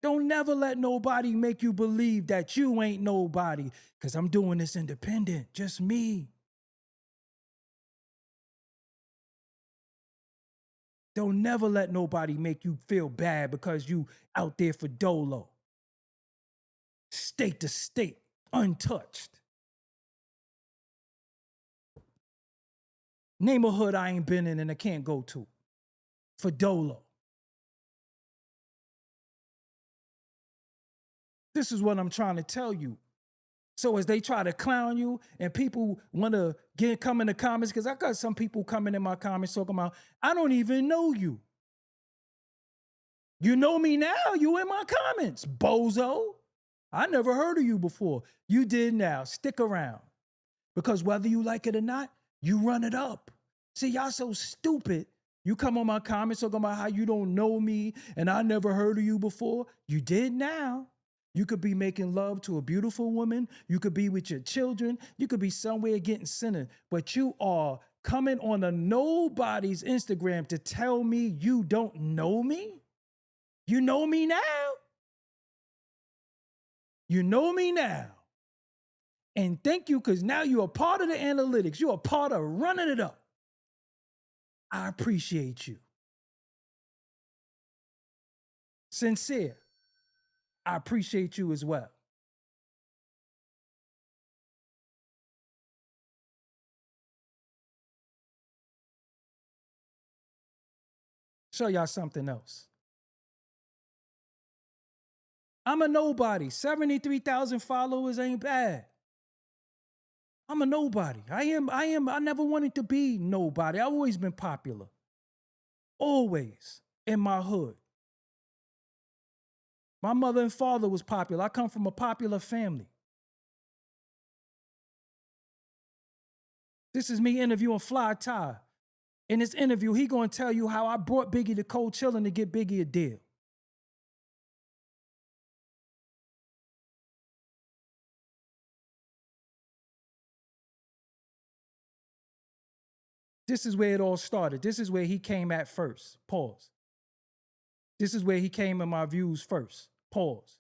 Don't never let nobody make you believe that you ain't nobody, because I'm doing this independent, just me. Don't never let nobody make you feel bad because you out there for dolo. State to state, untouched. Name a hood I ain't been in and I can't go to for dolo. This is what I'm trying to tell you. So as they try to clown you and people want to come in the comments, because I got some people coming in my comments talking about, I don't even know you. You know me now, you in my comments, bozo. I never heard of you before. You did now, stick around. Because whether you like it or not, you run it up. See, y'all so stupid. You come on my comments talking about how you don't know me and I never heard of you before. You did now. You could be making love to a beautiful woman. You could be with your children. You could be somewhere getting centered. But you are coming on a nobody's Instagram to tell me you don't know me? You know me now? You know me now. And thank you, because now you're a part of the analytics. You're a part of running it up. I appreciate you. sincere. I appreciate you as well. Show y'all something else. I'm a nobody. 73,000 followers ain't bad. I'm a nobody. I never wanted to be nobody. I've always been popular. Always in my hood. My mother and father was popular. I come from a popular family. This is me interviewing Fly Ty. In this interview, he gonna tell you how I brought Biggie to Cold Chillin' to get Biggie a deal. This is where it all started. This is where he came at first. Pause. This is where he came in my views first. Pause.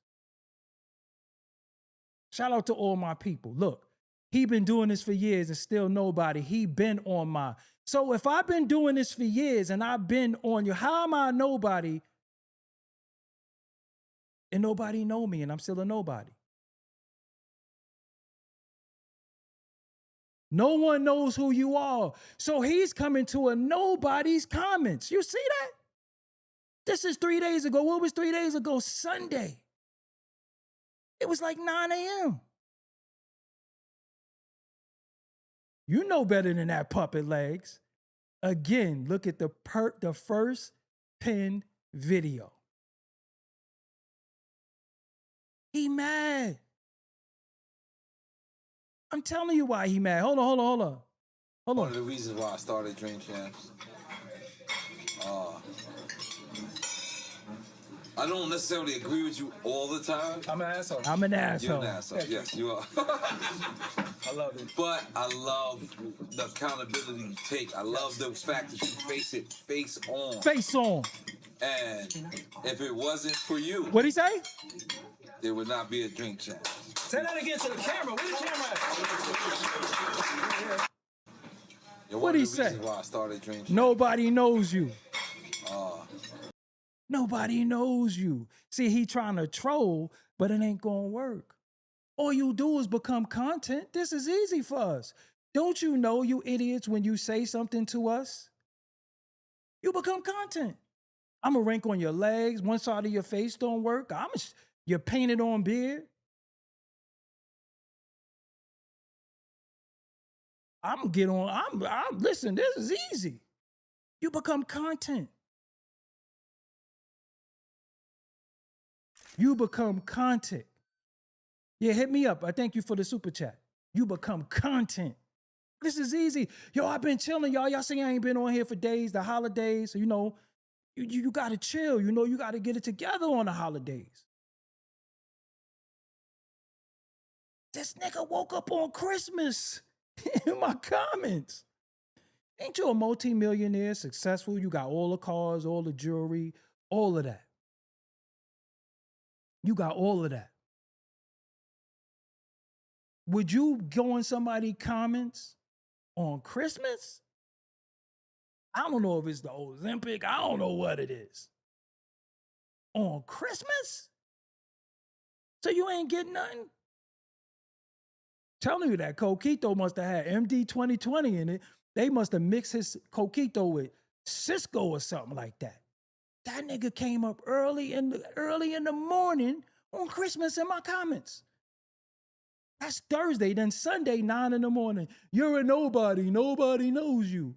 Shout out to all my people. Look, he been doing this for years and still nobody. He been on my. So if I've been doing this for years and I've been on you, how am I nobody and nobody know me and I'm still a nobody? No one knows who you are. So he's coming to a nobody's comments. You see that? This is 3 days ago. What was 3 days ago? Sunday. It was like 9 a.m. You know better than that, puppet legs. Again, look at the first pinned video. He mad. I'm telling you why he mad. Hold on. One of the reasons why I started Dream Champs. I don't necessarily agree with you all the time. I'm an asshole. I'm an asshole. You're an asshole. Yes, you are. I love it. But I love the accountability you take. I love the fact that you face it face on. Face on. And if it wasn't for you, What'd he say? there would not be a Dream Champs. Say that again to the camera. Where the camera at? What'd he say? Why I started Dream Champs. Nobody knows you. Nobody knows you. See, he trying to troll, but it ain't gonna work. All you do is become content. This is easy for us. Don't you know, you idiots, when you say something to us, you become content. I'm a rank on your legs. One side of your face don't work. You're painted on beard. Listen, this is easy. You become content. You become content. Yeah, hit me up. I thank you for the super chat. You become content. This is easy. Yo, I've been chilling, y'all. Y'all see I ain't been on here for days, the holidays. So, you know, you got to chill. You know, you got to get it together on the holidays. This nigga woke up on Christmas in my comments. Ain't you a multimillionaire, successful? You got all the cars, all the jewelry, all of that. You got all of that. Would you go in somebody's comments on Christmas? I don't know if it's the Olympic. I don't know what it is. On Christmas? So you ain't getting nothing? Telling you that Coquito must have had MD 2020 in it. They must have mixed his Coquito with Cisco or something like that. That nigga came up early in the morning on Christmas in my comments. That's Thursday. Then Sunday, 9 in the morning. You're a nobody. Nobody knows you.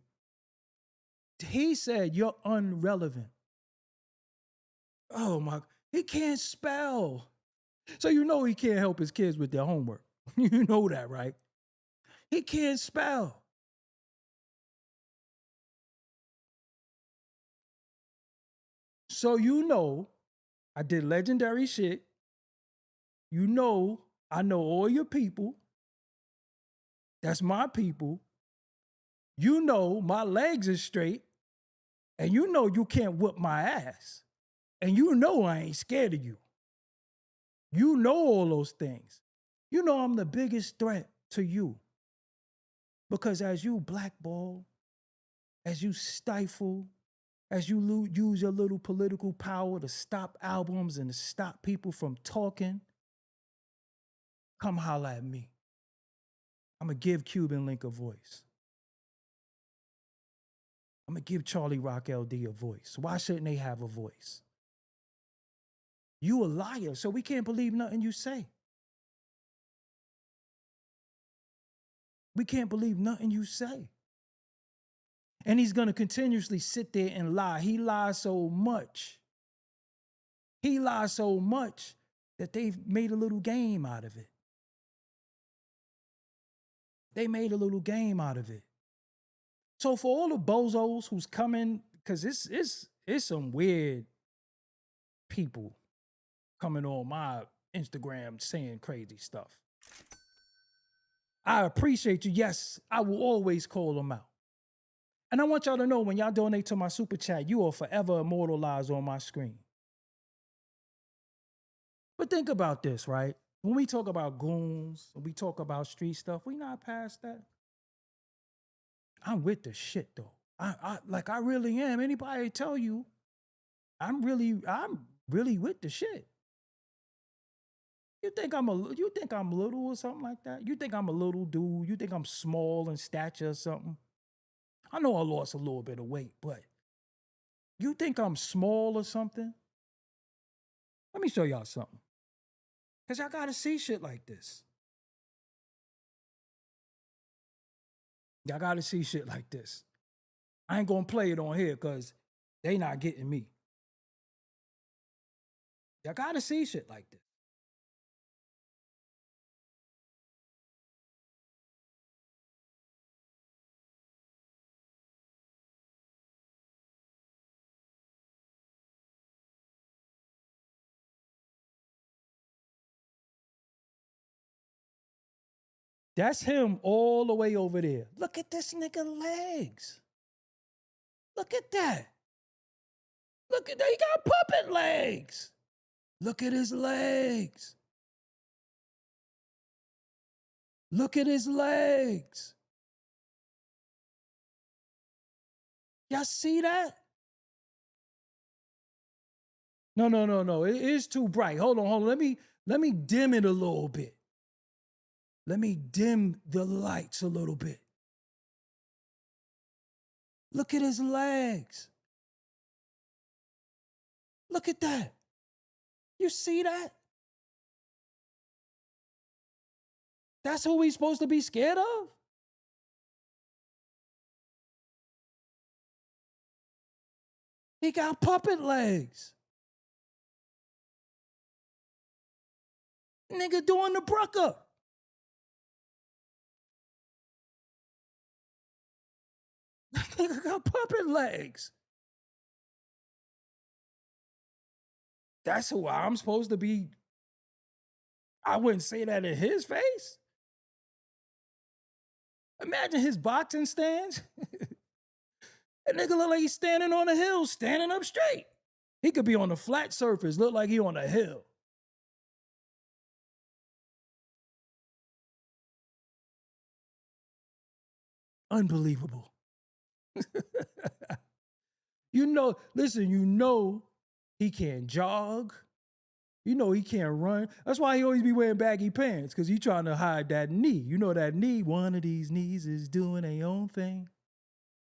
He said you're irrelevant. Oh my, he can't spell. So you know he can't help his kids with their homework. You know that, right? He can't spell. So you know, I did legendary shit. You know, I know all your people. That's my people. You know, my legs are straight. And you know you can't whoop my ass. And you know I ain't scared of you. You know all those things. You know I'm the biggest threat to you. Because as you blackball, as you stifle, as you use your little political power to stop albums and to stop people from talking, come holler at me. I'm going to give Cuban Link a voice. I'm going to give Charlie Rock LD a voice. Why shouldn't they have a voice? You a liar, so we can't believe nothing you say. We can't believe nothing you say. And he's going to continuously sit there and lie. He lies so much. He lies so much that they've made a little game out of it. They made a little game out of it. So for all the bozos who's coming, because it's some weird people coming on my Instagram saying crazy stuff. I appreciate you. Yes, I will always call them out. And I want y'all to know, when y'all donate to my super chat, you are forever immortalized on my screen. But think about this, right? When we talk about goons, when we talk about street stuff, we not past that. I'm with the shit though. I really am. Anybody tell you, I'm really with the shit. You think I'm little or something like that? You think I'm a little dude? You think I'm small in stature or something? I know I lost a little bit of weight, but you think I'm small or something? Let me show y'all something. Because y'all got to see shit like this. Y'all got to see shit like this. I ain't going to play it on here because they not getting me. Y'all got to see shit like this. That's him all the way over there. Look at this nigga legs. Look at that. Look at that. He got puppet legs. Look at his legs. Look at his legs. Y'all see that? No. It is too bright. Hold on. Let me dim it a little bit. Let me dim the lights a little bit. Look at his legs. Look at that. You see that? That's who we supposed to be scared of? He got puppet legs. Nigga doing the brucker. Nigga got puppet legs. That's who I'm supposed to be. I wouldn't say that in his face. Imagine his boxing stance. That nigga look like he's standing on a hill, standing up straight. He could be on a flat surface, look like he on a hill. Unbelievable. You know he can't jog. You know he can't run. That's why he always be wearing baggy pants, because he trying to hide that knee. You know that knee, one of these knees is doing their own thing.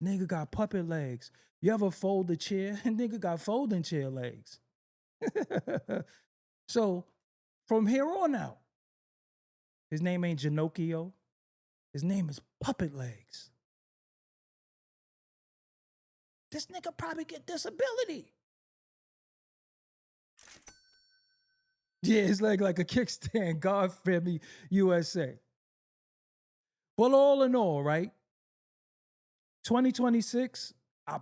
Nigga got puppet legs. You ever fold a chair? Nigga got folding chair legs. So from here on out, his name ain't Genocchio. His name is Puppet Legs. This nigga probably get disability. Yeah, his leg like a kickstand. God Family USA. Well, all in all, right? 2026, I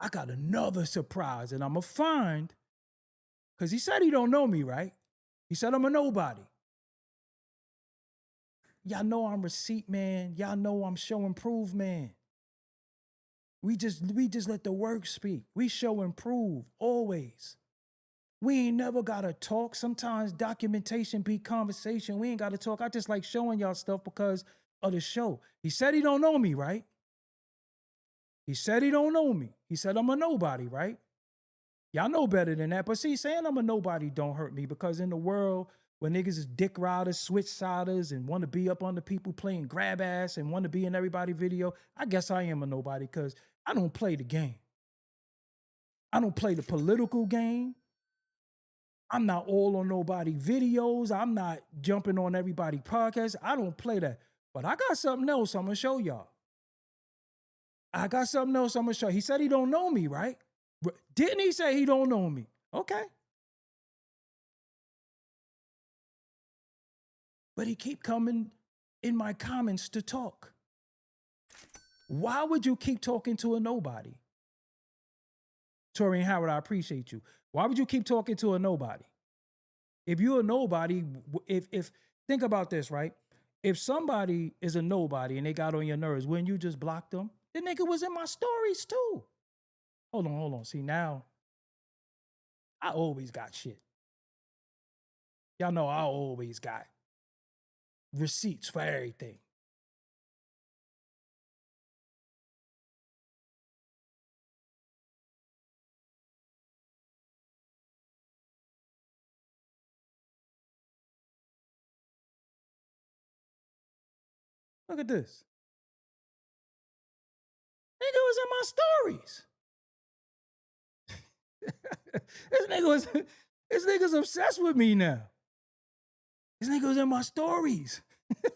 got another surprise, and I'm going to find, because he said he don't know me, right? He said I'm a nobody. Y'all know I'm receipt man. Y'all know I'm show and prove man. We just let the work speak. We show and prove, always. We ain't never got to talk. Sometimes documentation be conversation. We ain't got to talk. I just like showing y'all stuff because of the show. He said he don't know me, right? He said he don't know me. He said I'm a nobody, right? Y'all know better than that. But see, saying I'm a nobody don't hurt me because in the world where niggas is dick riders, switch siders, and want to be up under people playing grab ass and want to be in everybody's video, I guess I am a nobody because I don't play the game. I don't play the political game. I'm not all on nobody videos. I'm not jumping on everybody podcast. I don't play that. But I got something else I'm going to show y'all. I got something else I'm going to show. He said he don't know me, right? Didn't he say he don't know me? Okay. But he keep coming in my comments to talk. Why would you keep talking to a nobody? Tori and Howard, I appreciate you. Why would you keep talking to a nobody? If you're a nobody, if think about this, right? If somebody is a nobody and they got on your nerves, wouldn't you just block them? The nigga was in my stories too. Hold on. See, now, I always got shit. Y'all know I always got receipts for everything. Look at this. Nigga was in my stories. This nigga's obsessed with me now. This nigga was in my stories. I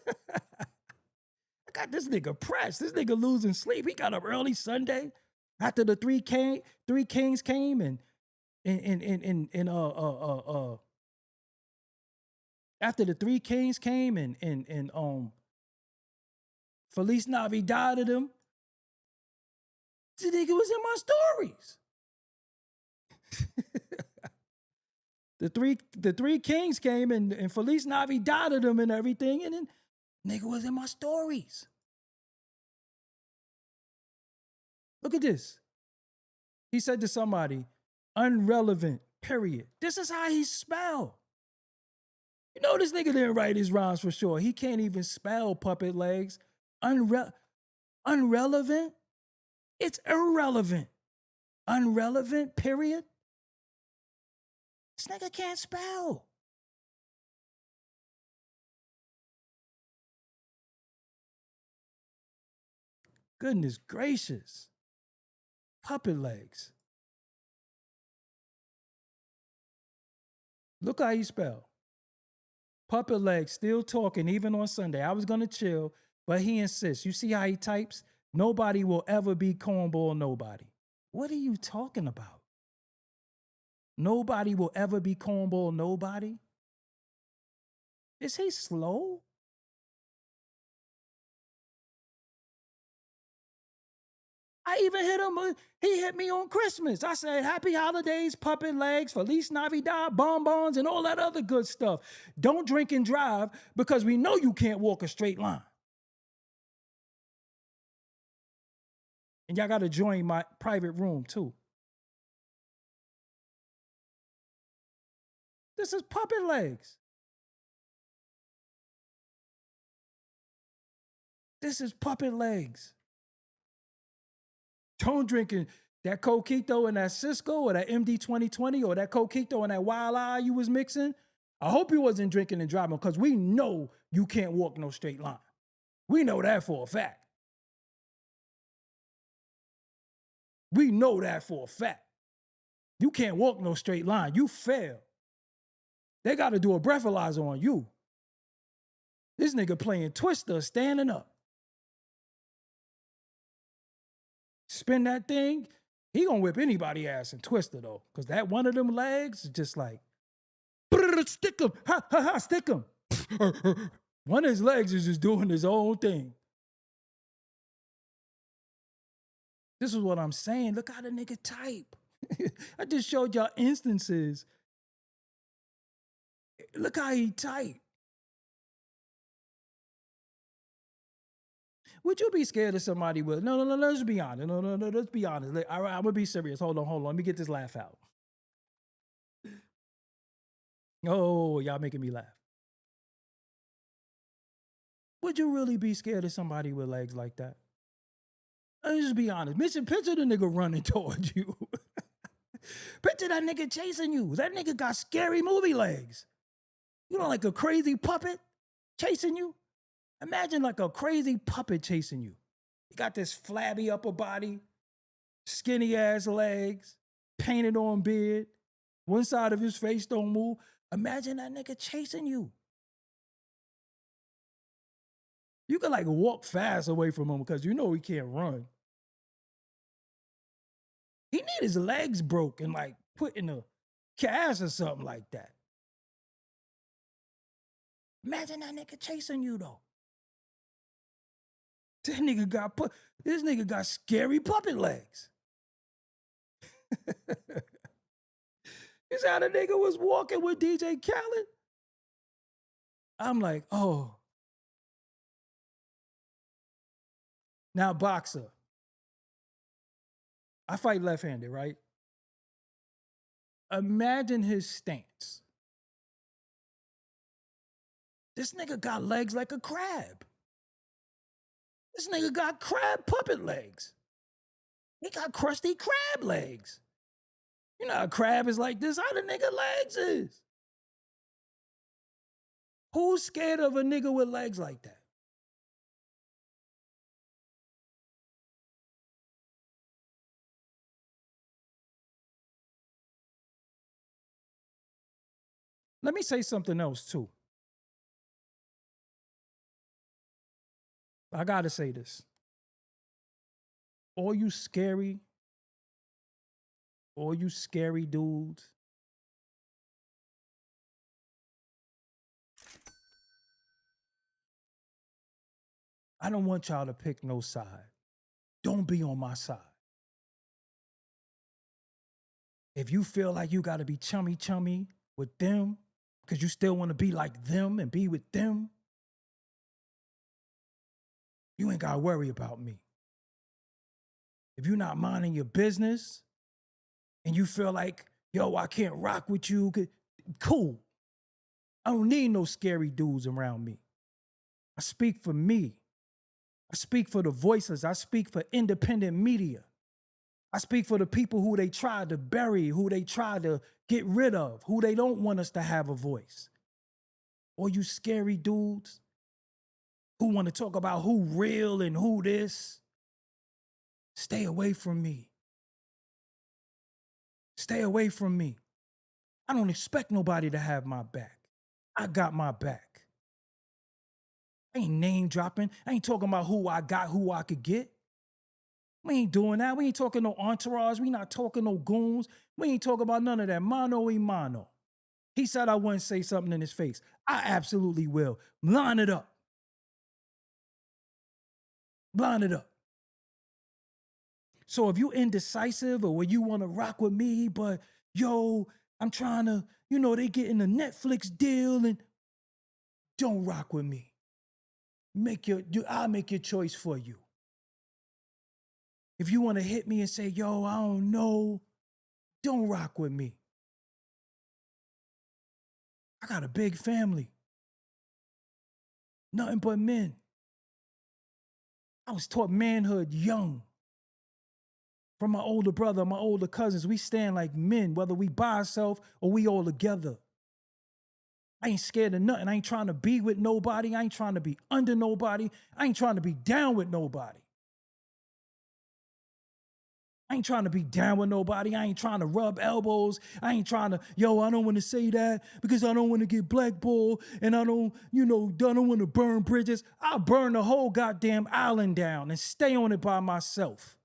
got this nigga pressed. This nigga losing sleep. He got up early Sunday after the three kings came and after the three kings came and Feliz Navidad to them. This nigga was in my stories. The three kings came and Feliz Navidad to them and everything, and then nigga was in my stories. Look at this. He said to somebody, unrelevant, period. This is how he spelled. You know this nigga didn't write his rhymes for sure. He can't even spell puppet legs. Unrelevant? It's irrelevant. Unrelevant, period. This nigga can't spell. Goodness gracious. Puppet legs. Look how you spell. Puppet legs still talking even on Sunday. I was going to chill, but he insists. You see how he types? Nobody will ever be cornball nobody. What are you talking about? Nobody will ever be cornball nobody? Is he slow? I even hit him. He hit me on Christmas. I said, happy holidays, puppet legs, Feliz Navidad, bonbons, and all that other good stuff. Don't drink and drive because we know you can't walk a straight line. And y'all got to join my private room too. This is puppet legs. This is puppet legs. Don't drinking that Coquito and that Cisco or that MD 2020 or that Coquito and that Wild Eye you was mixing. I hope you wasn't drinking and driving because we know you can't walk no straight line. We know that for a fact. We know that for a fact. You can't walk no straight line. You fail. They got to do a breathalyzer on you. This nigga playing Twister, standing up. Spin that thing, he gonna whip anybody ass in Twister though. Cause that one of them legs is just like, stick him, ha, ha, ha, stick him. One of his legs is just doing his own thing. This is what I'm saying. Look how the nigga type. I just showed y'all instances. Look how he type. Would you be scared of somebody with, no, let's be honest. No, let's be honest. All right, I'm gonna be serious. Hold on. Let me get this laugh out. Oh, y'all making me laugh. Would you really be scared of somebody with legs like that? Let's just be honest. Picture the nigga running towards you. Picture that nigga chasing you. That nigga got scary movie legs. You know, like a crazy puppet chasing you. Imagine like a crazy puppet chasing you. He got this flabby upper body, skinny ass legs, painted on beard. One side of his face don't move. Imagine that nigga chasing you. You could like walk fast away from him because you know he can't run. He need his legs broke and like put in a cast or something like that. Imagine that nigga chasing you though. This nigga got scary puppet legs. You see how the nigga was walking with DJ Khaled? I'm like, oh. Now, boxer. I fight left-handed, right? Imagine his stance. This nigga got legs like a crab. This nigga got crab puppet legs. He got crusty crab legs. You know how a crab is like this? How the nigga legs is? Who's scared of a nigga with legs like that? Let me say something else too. I gotta say this. All you scary dudes, I don't want y'all to pick no side. Don't be on my side. If you feel like you gotta be chummy with them, because you still want to be like them and be with them, you ain't gotta worry about me. If you're not minding your business and you feel like, yo, I can't rock with you, cool. I don't need no scary dudes around me. I speak for me. I speak for the voiceless. I speak for independent media. I speak for the people who they tried to bury, who they tried to get rid of, who they don't want us to have a voice. Or you scary dudes who want to talk about who real and who this. Stay away from me. Stay away from me. I don't expect nobody to have my back. I got my back. I ain't name dropping. I ain't talking about who I got, who I could get. We ain't doing that. We ain't talking no entourage. We not talking no goons. We ain't talking about none of that. Mano y mano. He said I wouldn't say something in his face. I absolutely will. Line it up. Line it up. So if you indecisive or when you want to rock with me, but yo, I'm trying to, they getting a Netflix deal and don't rock with me. I'll make your choice for you. If you want to hit me and say, yo, I don't know, don't rock with me. I got a big family. Nothing but men. I was taught manhood young. From my older brother, my older cousins, we stand like men, whether we by ourselves or we all together. I ain't scared of nothing. I ain't trying to be with nobody. I ain't trying to be under nobody. I ain't trying to be down with nobody. I ain't trying to be down with nobody. I ain't trying to rub elbows. I ain't trying to, I don't want to say that because I don't want to get blackballed and I don't want to burn bridges. I'll burn the whole goddamn island down and stay on it by myself.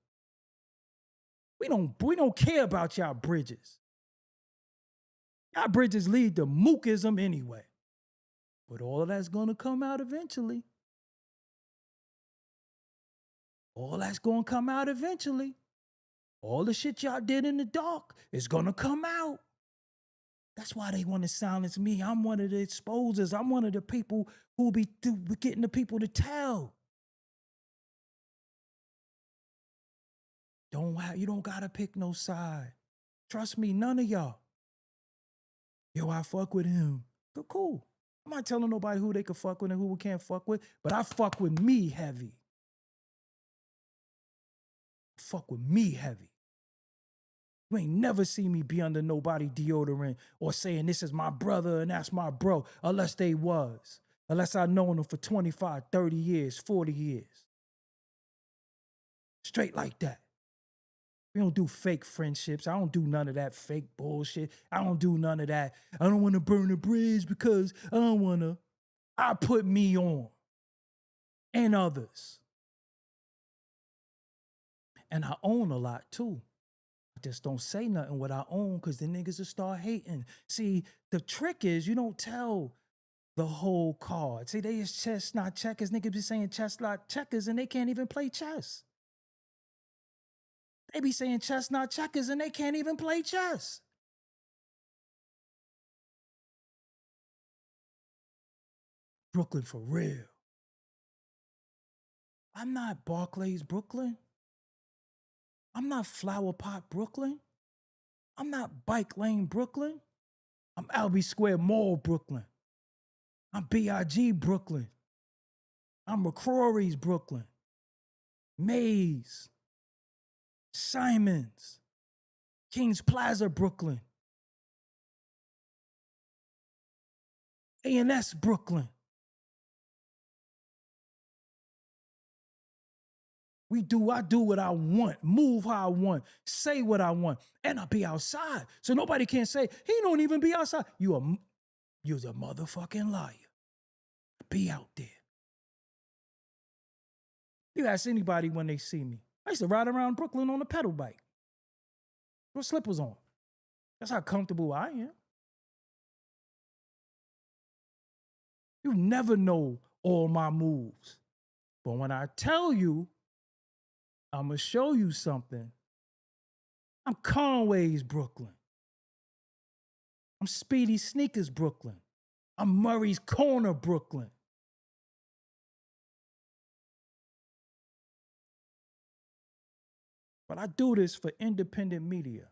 We don't care about y'all bridges. Y'all bridges lead to mookism anyway. But all of that's going to come out eventually. All that's going to come out eventually. All the shit y'all did in the dark is going to come out. That's why they want to silence me. I'm one of the exposers. I'm one of the people who be getting the people to tell. You don't got to pick no side. Trust me, none of y'all. Yo, I fuck with him. But cool. I'm not telling nobody who they can fuck with and who we can't fuck with, but I fuck with me heavy. fuck with me heavy. You ain't never see me be under nobody deodorant or saying this is my brother and that's my bro, unless they was. Unless I known them for 25, 30 years, 40 years. Straight like that. We don't do fake friendships. I don't do none of that fake bullshit. I don't do none of that. I don't want to burn a bridge because I don't want to. I put me on and others. And I own a lot too. I just don't say nothing what I own because the niggas will start hating. See, the trick is you don't tell the whole card. See, they is chess, not checkers. Niggas be saying chess, not checkers, and they can't even play chess. They be saying chess, not checkers, and they can't even play chess. Brooklyn for real. I'm not Barclays, Brooklyn. I'm not Flower Pot, Brooklyn. I'm not Bike Lane, Brooklyn. I'm Albee Square Mall, Brooklyn. I'm B.I.G. Brooklyn. I'm McCrory's Brooklyn. Mays. Simons. Kings Plaza, Brooklyn. A&S, Brooklyn. I do what I want, move how I want, say what I want, and I be outside. So nobody can say, he don't even be outside. You're a motherfucking liar. Be out there. You ask anybody when they see me. I used to ride around Brooklyn on a pedal bike with slippers on. That's how comfortable I am. You never know all my moves. But when I tell you, I'm going to show you something. I'm Conway's Brooklyn. I'm Speedy Sneakers Brooklyn. I'm Murray's Corner Brooklyn. But I do this for independent media.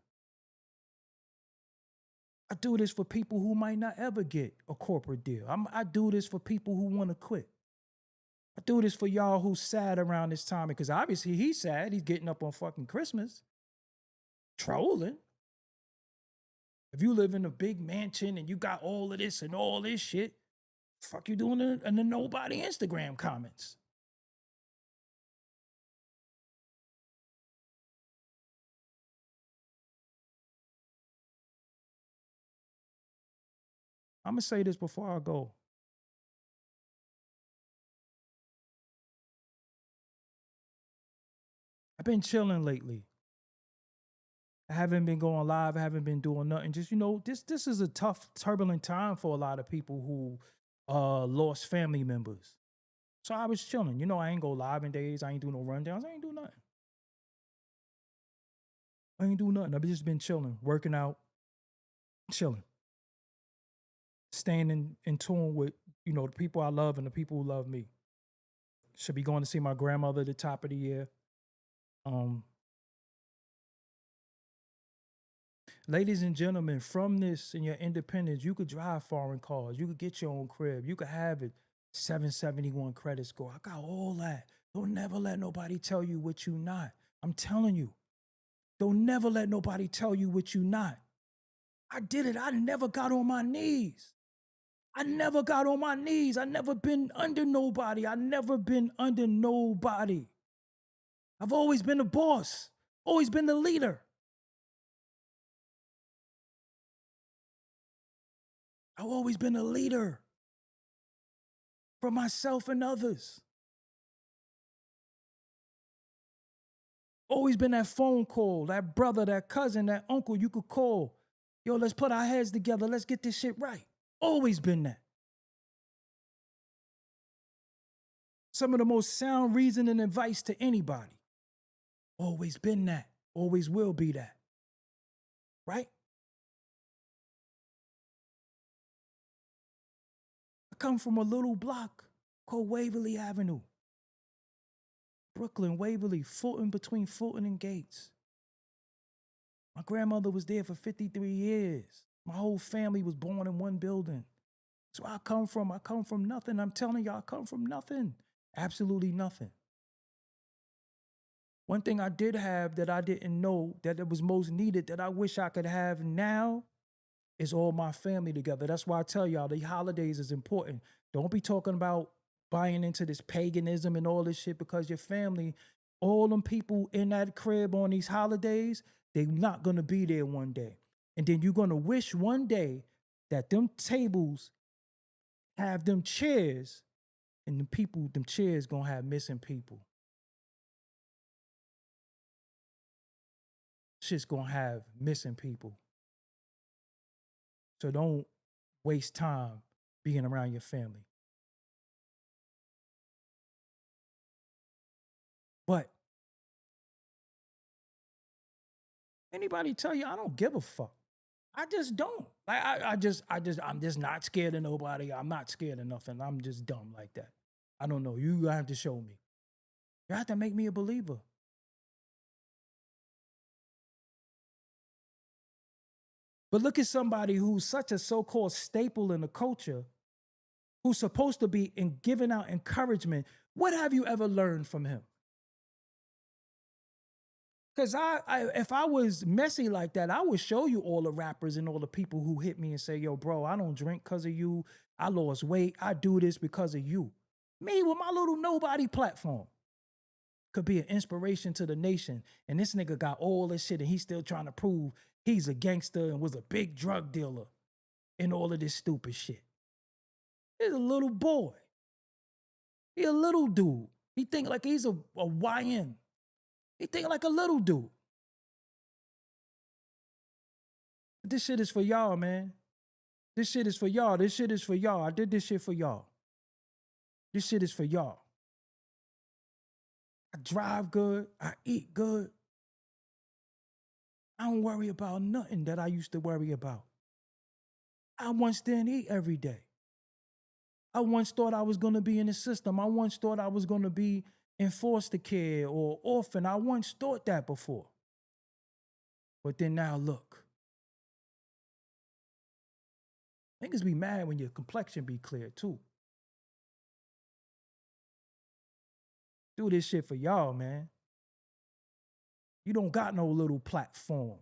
I do this for people who might not ever get a corporate deal. I do this for people who want to quit. I do this for y'all who's sad around this time because obviously he's sad. He's getting up on fucking Christmas. Trolling. If you live in a big mansion and you got all of this and all this shit, fuck you doing in the nobody Instagram comments? I'm going to say this before I go. I've been chilling lately. I haven't been going live. I haven't been doing nothing. Just, this is a tough, turbulent time for a lot of people who lost family members. So I was chilling. I ain't go live in days. I ain't do no rundowns. I ain't do nothing. I've just been chilling, working out, chilling. Staying in tune with, the people I love and the people who love me. Should be going to see my grandmother at the top of the year. Ladies and gentlemen, from this and your independence, you could drive foreign cars. You could get your own crib. You could have it 771 credit score. I got all that. Don't never let nobody tell you what you not. I'm telling you. Don't never let nobody tell you what you not. I did it. I never got on my knees. I never been under nobody. I've always been the boss. Always been the leader. I've always been a leader for myself and others. Always been that phone call, that brother, that cousin, that uncle you could call. Yo, let's put our heads together. Let's get this shit right. Always been that. Some of the most sound reason and advice to anybody. Always been that. Always will be that. Right? I come from a little block called Waverly Avenue. Brooklyn, Waverly, Fulton, between Fulton and Gates. My grandmother was there for 53 years. My whole family was born in one building. That's where I come from. I come from nothing. I'm telling y'all, I come from nothing. Absolutely nothing. One thing I did have that I didn't know that it was most needed that I wish I could have now is all my family together. That's why I tell y'all the holidays is important. Don't be talking about buying into this paganism and all this shit because your family, all them people in that crib on these holidays, they're not gonna be there one day. And then you're gonna wish one day that them tables have them chairs and them chairs gonna have missing people. Shit's gonna have missing people. So don't waste time being around your family. But anybody tell you I don't give a fuck? I just don't. Like I'm just not scared of nobody. I'm not scared of nothing. I'm just dumb like that. I don't know. You have to show me. You have to make me a believer. But look at somebody who's such a so-called staple in the culture, who's supposed to be giving out encouragement. What have you ever learned from him? Because if I was messy like that, I would show you all the rappers and all the people who hit me and say, yo, bro, I don't drink because of you. I lost weight. I do this because of you. Me with my little nobody platform could be an inspiration to the nation. And this nigga got all this shit and he's still trying to prove he's a gangster and was a big drug dealer and all of this stupid shit. He's a little boy. He a little dude. He think like he's a YN. He think like a little dude. This shit is for y'all, man. This shit is for y'all. This shit is for y'all. I did this shit for y'all. This shit is for y'all. I drive good. I eat good. I don't worry about nothing that I used to worry about. I once didn't eat every day. I once thought I was going to be in the system. I once thought I was going to be in foster care or orphan. I once thought that before. But then now look. Niggas be mad when your complexion be clear too. Do this shit for y'all, man. You don't got no little platform.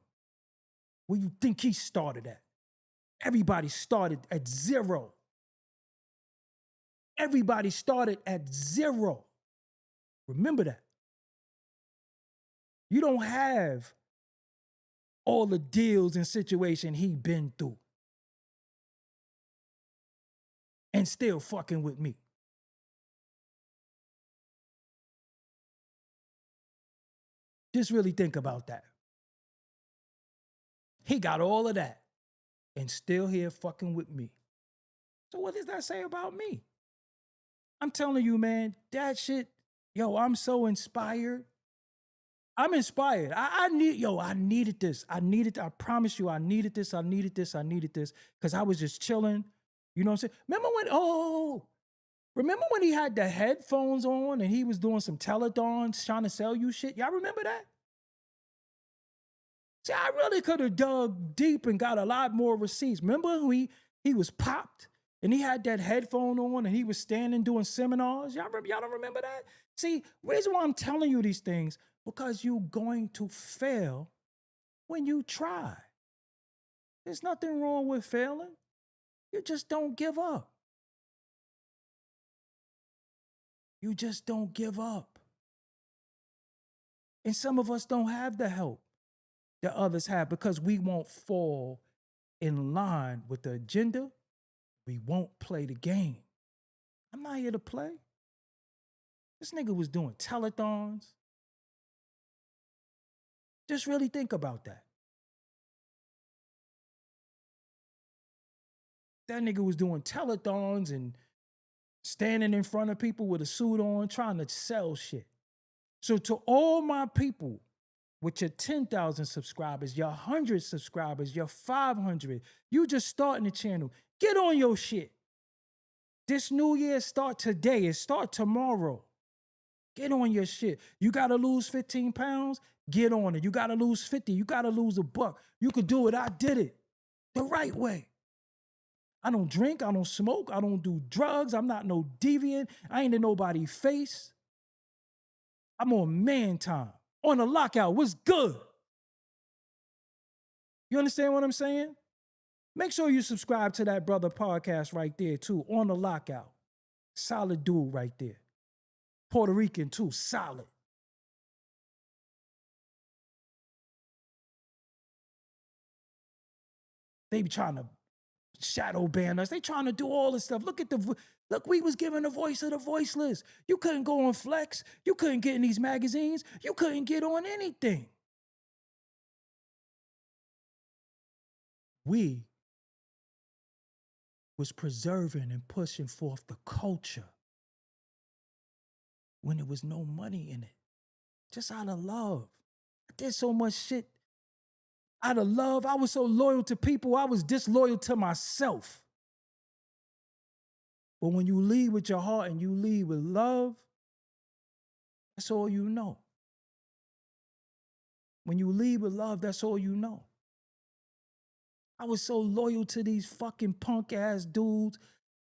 Where you think he started at? Everybody started at zero. Everybody started at zero. Remember that. You don't have all the deals and situation he been through. And still fucking with me. Just really think about that. He got all of that and still here fucking with me. So what does that say about me? I'm telling you, man, that shit, yo, I'm so inspired. I'm inspired. I needed this. I promise you, I needed this. Because I was just chilling. You know what I'm saying? Remember when he had the headphones on and he was doing some telethons trying to sell you shit? Y'all remember that? See, I really could have dug deep and got a lot more receipts. Remember when he was popped and he had that headphone on and he was standing doing seminars? Y'all don't remember that? See, reason why I'm telling you these things, because you're going to fail when you try. There's nothing wrong with failing. You just don't give up. You just don't give up. And some of us don't have the help that others have because we won't fall in line with the agenda. We won't play the game. I'm not here to play. This nigga was doing telethons. Just really think about that. That nigga was doing telethons and standing in front of people with a suit on, trying to sell shit. So to all my people with your 10,000 subscribers, your 100 subscribers, your 500, you just starting the channel, get on your shit. This new year start today. It start tomorrow. Get on your shit. You got to lose 15 pounds? Get on it. You got to lose 50. You got to lose $1. You could do it. I did it the right way. I don't drink. I don't smoke. I don't do drugs. I'm not no deviant. I ain't in nobody's face. I'm on man time. On the lockout, what's good? You understand what I'm saying? Make sure you subscribe to that brother podcast right there too, On the Lockout. Solid dude right there. Puerto Rican too, solid. They be trying to shadow ban us. They trying to do all this stuff. Look, we was given the voice of the voiceless. You couldn't go on Flex. You couldn't get in these magazines. You couldn't get on anything. We was preserving and pushing forth the culture when there was no money in it. Just out of love. I did so much shit out of love. I was so loyal to people, I was disloyal to myself. But when you lead with your heart and you lead with love, that's all you know. When you lead with love, that's all you know. I was so loyal to these fucking punk ass dudes.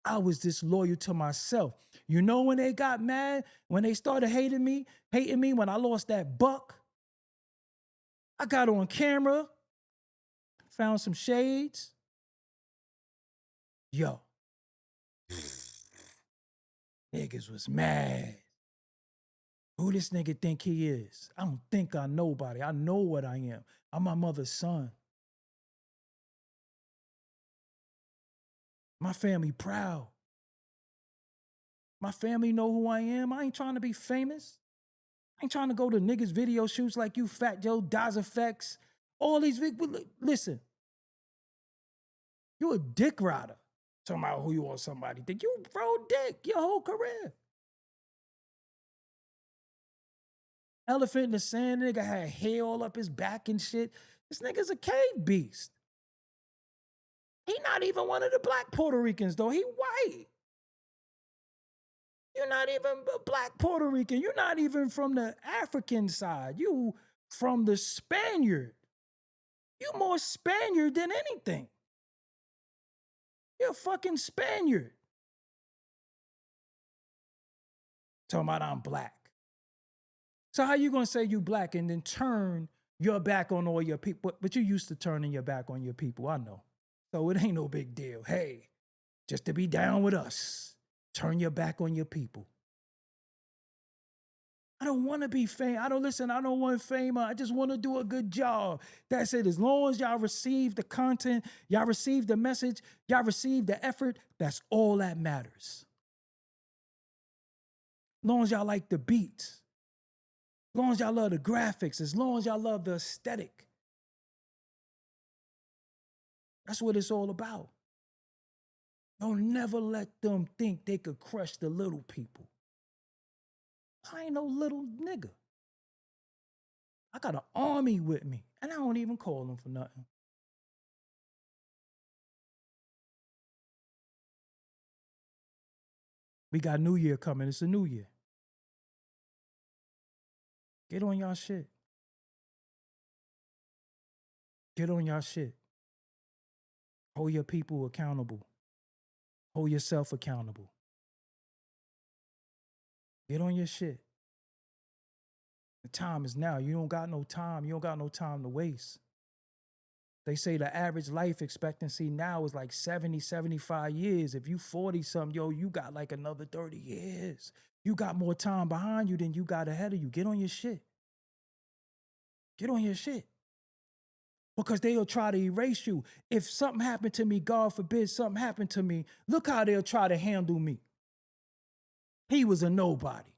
I was disloyal to myself. You know when they got mad? When they started hating me when I lost that buck? I got on camera, found some shades. Yo. Niggas was mad. Who this nigga think he is? I don't think I'm nobody. I know what I am. I'm my mother's son. My family proud. My family know who I am. I ain't trying to be famous. I ain't trying to go to niggas' video shoots like you, Fat Joe, Daz Effects. All these, listen. You a dick rider. Talking about who you want somebody think. You rode dick your whole career. Elephant in the sand nigga had hair all up his back and shit. This nigga's a cave beast. He not even one of the black Puerto Ricans, though. He white. You're not even a black Puerto Rican. You're not even from the African side. You from the Spaniard. You more Spaniard than anything. You're a fucking Spaniard. Talking about I'm black. So how you gonna say you black and then turn your back on all your people? But you used to turning your back on your people, I know. So it ain't no big deal. Hey, just to be down with us, turn your back on your people. I don't want to be famous. I don't want fame. I just want to do a good job. That's it. As long as y'all receive the content, y'all receive the message, y'all receive the effort, that's all that matters. As long as y'all like the beats, as long as y'all love the graphics, as long as y'all love the aesthetic. That's what it's all about. Don't never let them think they could crush the little people. I ain't no little nigga. I got an army with me, and I don't even call them for nothing. We got New Year coming. It's a new year. Get on y'all shit. Get on y'all shit. Hold your people accountable. Hold yourself accountable. Get on your shit. The time is now. You don't got no time. You don't got no time to waste. They say the average life expectancy now is like 70, 75 years. If you 40-something, yo, you got like another 30 years. You got more time behind you than you got ahead of you. Get on your shit. Get on your shit. Because they'll try to erase you. If something happened to me, God forbid something happened to me, look how they'll try to handle me. He was a nobody.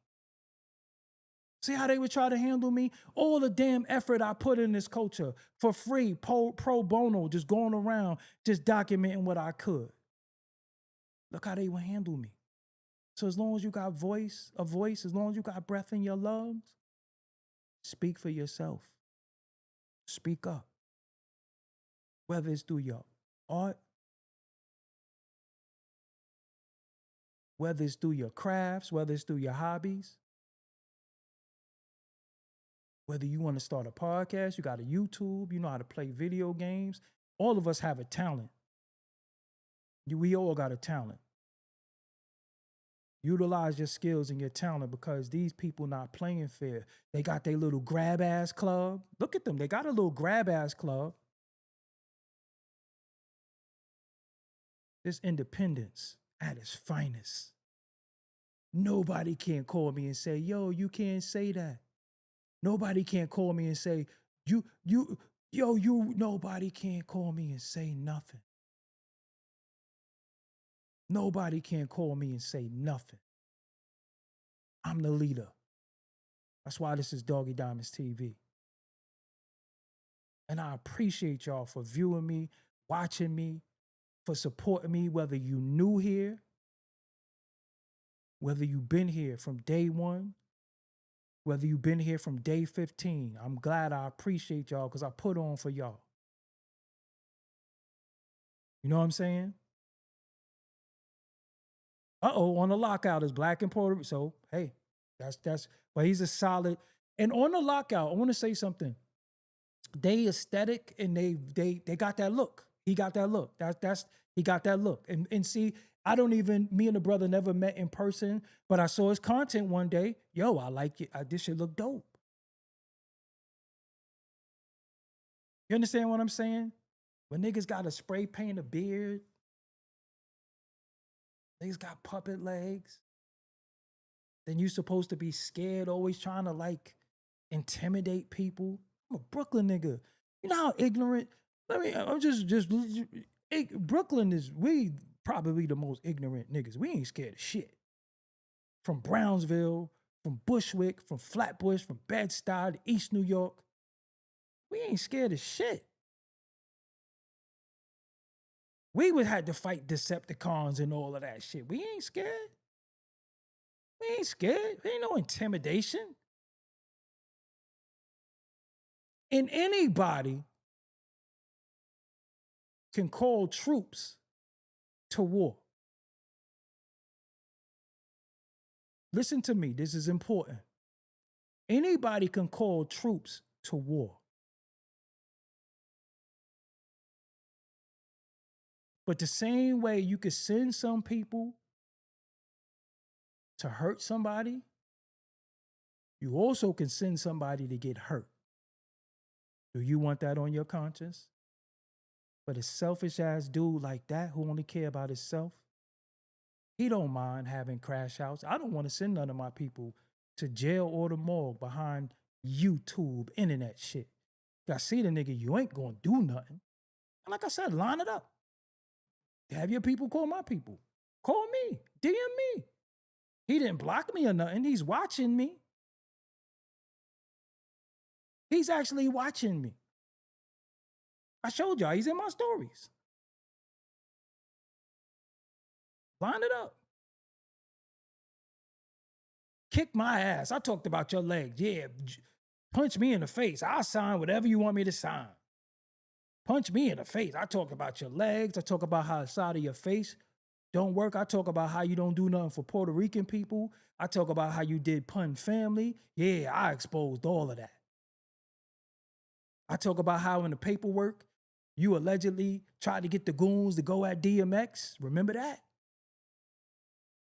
See how they would try to handle me? All the damn effort I put in this culture for free, pro bono, just going around, just documenting what I could. Look how they would handle me. So as long as you got a voice, as long as you got breath in your lungs, speak for yourself. Speak up. Whether it's through your art, whether it's through your crafts, whether it's through your hobbies, whether you want to start a podcast, you got a YouTube, you know how to play video games. All of us have a talent. We all got a talent. Utilize your skills and your talent because these people not playing fair. They got their little grab ass club. Look at them. They got a little grab ass club. This independence at its finest. Nobody can call me and say, yo, you can't say that. Nobody can call me and say, nobody can call me and say nothing. Nobody can call me and say nothing. I'm the leader. That's why this is Doggie Diamonds TV. And I appreciate y'all for viewing me, watching me, for supporting me, whether you new here, whether you've been here from day one, whether you've been here from day 15. I'm glad. I appreciate y'all because I put on for y'all. You know what I'm saying? On the lockout is Black and Puerto Rican. So, hey, but he's a solid. And on the lockout, I want to say something. They aesthetic and they got that look. He got that look. He got that look. And see, me and the brother never met in person, but I saw his content one day. Yo, I like it. This shit look dope. You understand what I'm saying? When niggas got to spray paint a beard, niggas got puppet legs, then you supposed to be scared, always trying to like intimidate people. I'm a Brooklyn nigga. You know how ignorant? Brooklyn is, we probably the most ignorant niggas. We ain't scared of shit. From Brownsville, from Bushwick, from Flatbush, from Bed-Stuy, East New York. We ain't scared of shit. We would have to fight Decepticons and all of that shit. We ain't scared. We ain't scared. There ain't no intimidation. And anybody can call troops to war. Listen to me, this is important. Anybody can call troops to war. But the same way you could send some people to hurt somebody, you also can send somebody to get hurt. Do you want that on your conscience? But a selfish ass dude like that who only care about himself, he don't mind having crash outs. I don't want to send none of my people to jail or the morgue behind YouTube, internet shit. I see the nigga, you ain't gonna do nothing. And like I said, line it up. Have your people call my people. Call me, DM me. He didn't block me or nothing. He's watching me. He's actually watching me. I showed y'all, he's in my stories. Line it up. Kick my ass. I talked about your legs. Yeah, punch me in the face. I'll sign whatever you want me to sign. Punch me in the face. I talk about your legs. I talk about how the side of your face don't work. I talk about how you don't do nothing for Puerto Rican people. I talk about how you did pun family. Yeah, I exposed all of that. I talk about how in the paperwork, you allegedly tried to get the goons to go at DMX. Remember that?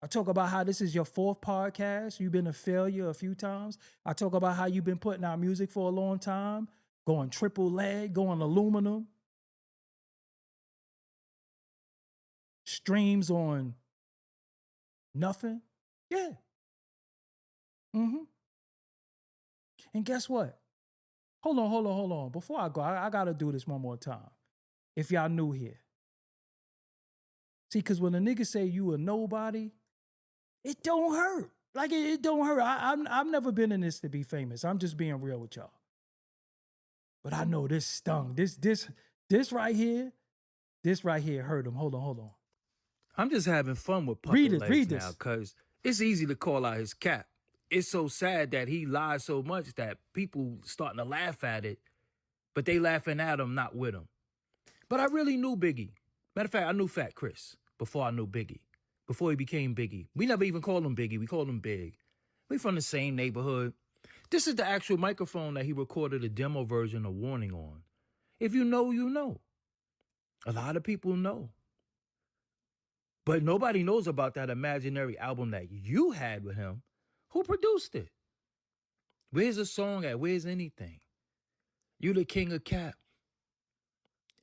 I talk about how this is your 4th podcast. You've been a failure a few times. I talk about how you've been putting out music for a long time, going triple leg, going aluminum. Streams on nothing. Yeah. And guess what? Hold on. Before I go, I got to do this one more time. If y'all new here. See, because when a nigga say you a nobody, it don't hurt. Like, it don't hurt. I've never been in this to be famous. I'm just being real with y'all. But I know this stung. This right here hurt him. Hold on. I'm just having fun with puppet legs now, because it's easy to call out his cap. It's so sad that he lies so much that people starting to laugh at it, but they laughing at him, not with him. But I really knew Biggie. Matter of fact, I knew Fat Chris before I knew Biggie, before he became Biggie. We never even called him Biggie. We called him Big. We from the same neighborhood. This is the actual microphone that he recorded a demo version of Warning on. If you know, you know. A lot of people know. But nobody knows about that imaginary album that you had with him. Who produced it? Where's a song at? Where's anything? You the king of cap.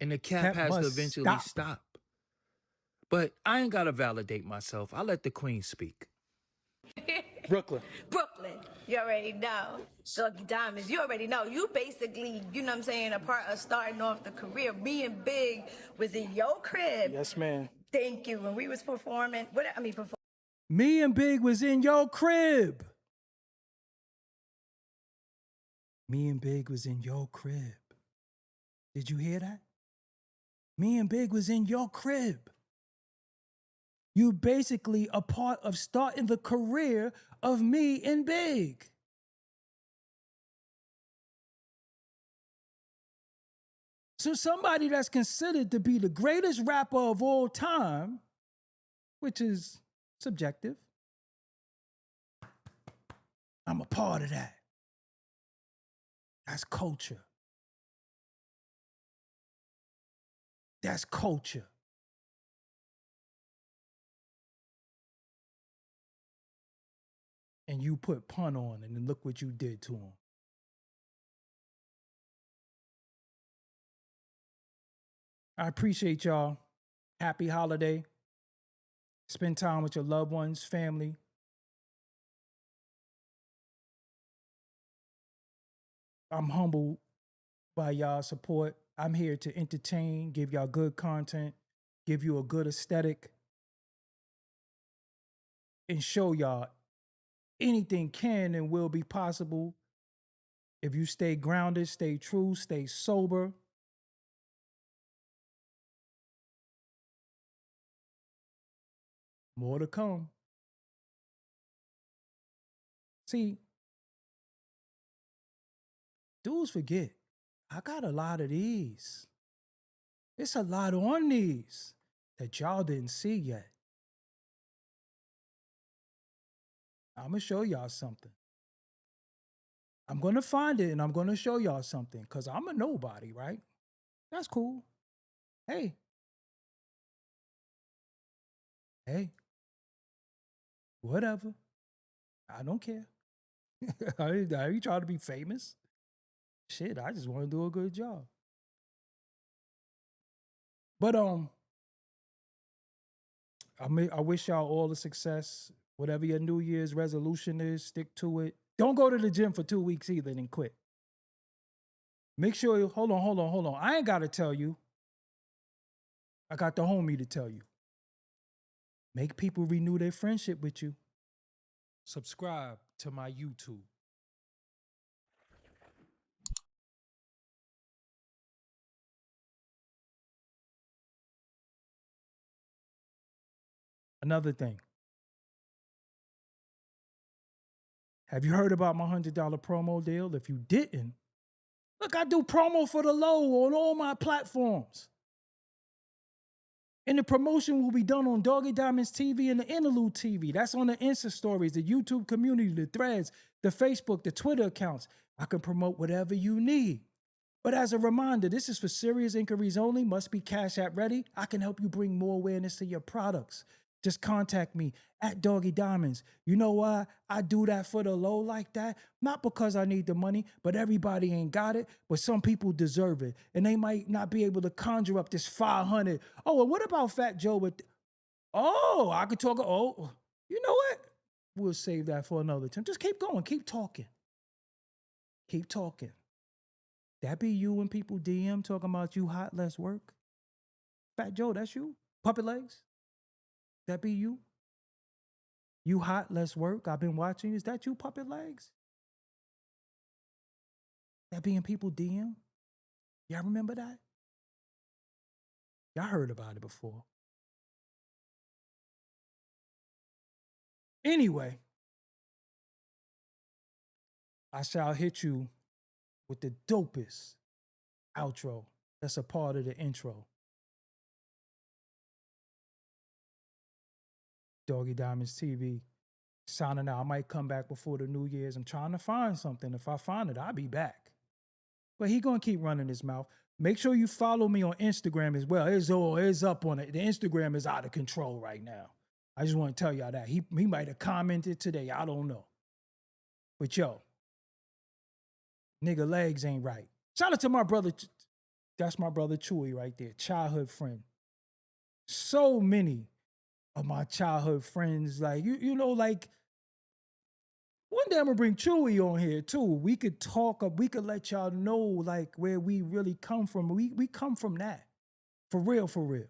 And the cap Cap has to must eventually stop. But I ain't got to validate myself. I let the queen speak. Brooklyn. Brooklyn, you already know. Doggie Diamonds, you already know. You basically, you know what I'm saying, a part of starting off the career. Me and Big was in your crib. Yes, ma'am. Thank you. When we was performing, Me and Big was in your crib. Me and Big was in your crib. Did you hear that? Me and Big was in your crib. You basically a part of starting the career of me and Big. So somebody that's considered to be the greatest rapper of all time, which is subjective, I'm a part of that. That's culture. That's culture. And you put pun on, and then look what you did to him. I appreciate y'all. Happy holiday. Spend time with your loved ones, family. I'm humbled by y'all support. I'm here to entertain, give y'all good content, give you a good aesthetic, and show y'all anything can and will be possible if you stay grounded, stay true, stay sober. More to come. See, dudes forget, I got a lot of these. It's a lot on these that y'all didn't see yet. I'm going to show y'all something. I'm going to find it and I'm going to show y'all something because I'm a nobody, right? That's cool. Hey. Whatever. I don't care. I ain't trying to be famous. Shit, I just want to do a good job. But I wish y'all all the success. Whatever your New Year's resolution is, stick to it. Don't go to the gym for 2 weeks either and quit. Make sure you, hold on. I ain't got to tell you. I got the homie to tell you. Make people renew their friendship with you. Subscribe to my YouTube. Another thing. Have you heard about my $100 promo deal? If you didn't, look, I do promo for the low on all my platforms. And the promotion will be done on Doggie Diamonds TV and the Interlude TV. That's on the Insta stories, the YouTube community, the threads, the Facebook, the Twitter accounts. I can promote whatever you need. But as a reminder, this is for serious inquiries only, must be Cash App ready. I can help you bring more awareness to your products. Just contact me at Doggie Diamonds. You know why I do that for the low like that? Not because I need the money, but everybody ain't got it, but some people deserve it. And they might not be able to conjure up this 500. Oh, and what about Fat Joe with, I could talk, you know what? We'll save that for another time. Just keep going, keep talking. Keep talking. That be you when people DM talking about you hot, less work? Fat Joe, that's you? Puppet legs? That be you? You hot, less work? I've been watching. Is that you, puppet legs? That be in people DM? Y'all remember that? Y'all heard about it before. Anyway, I shall hit you with the dopest outro that's a part of the intro. Doggie Diamonds TV. Signing out. I might come back before the New Year's. I'm trying to find something. If I find it, I'll be back. But he gonna keep running his mouth. Make sure you follow me on Instagram as well. It's up on it. The Instagram is out of control right now. I just want to tell y'all that. He might have commented today. I don't know. But yo, nigga legs ain't right. Shout out to my brother. That's my brother Chewy right there. Childhood friend. So many of my childhood friends, like, you know, like, one day I'm gonna bring Chewy on here too. We could talk, we could let y'all know like where we really come from. We come from that. For real, for real.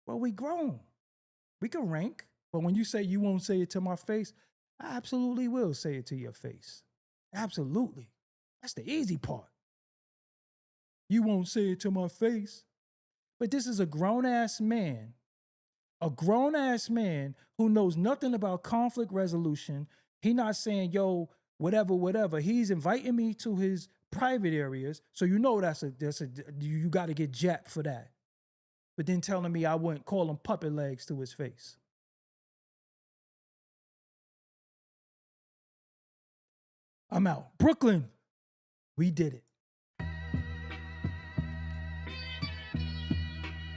Well, we grown. We can rank. But when you say you won't say it to my face, I absolutely will say it to your face. Absolutely. That's the easy part. You won't say it to my face. But this is a grown-ass man. A grown-ass man who knows nothing about conflict resolution. He not saying, yo, whatever. He's inviting me to his private areas. So you know you got to get jacked for that. But then telling me I wouldn't call him puppet legs to his face. I'm out. Brooklyn, we did it.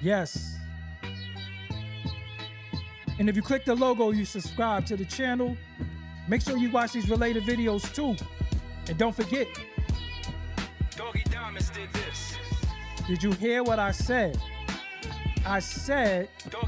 Yes. And if you click the logo, you subscribe to the channel. Make sure you watch these related videos too. And don't forget. Doggie Diamonds did this. Did you hear what I said? I said. Doggie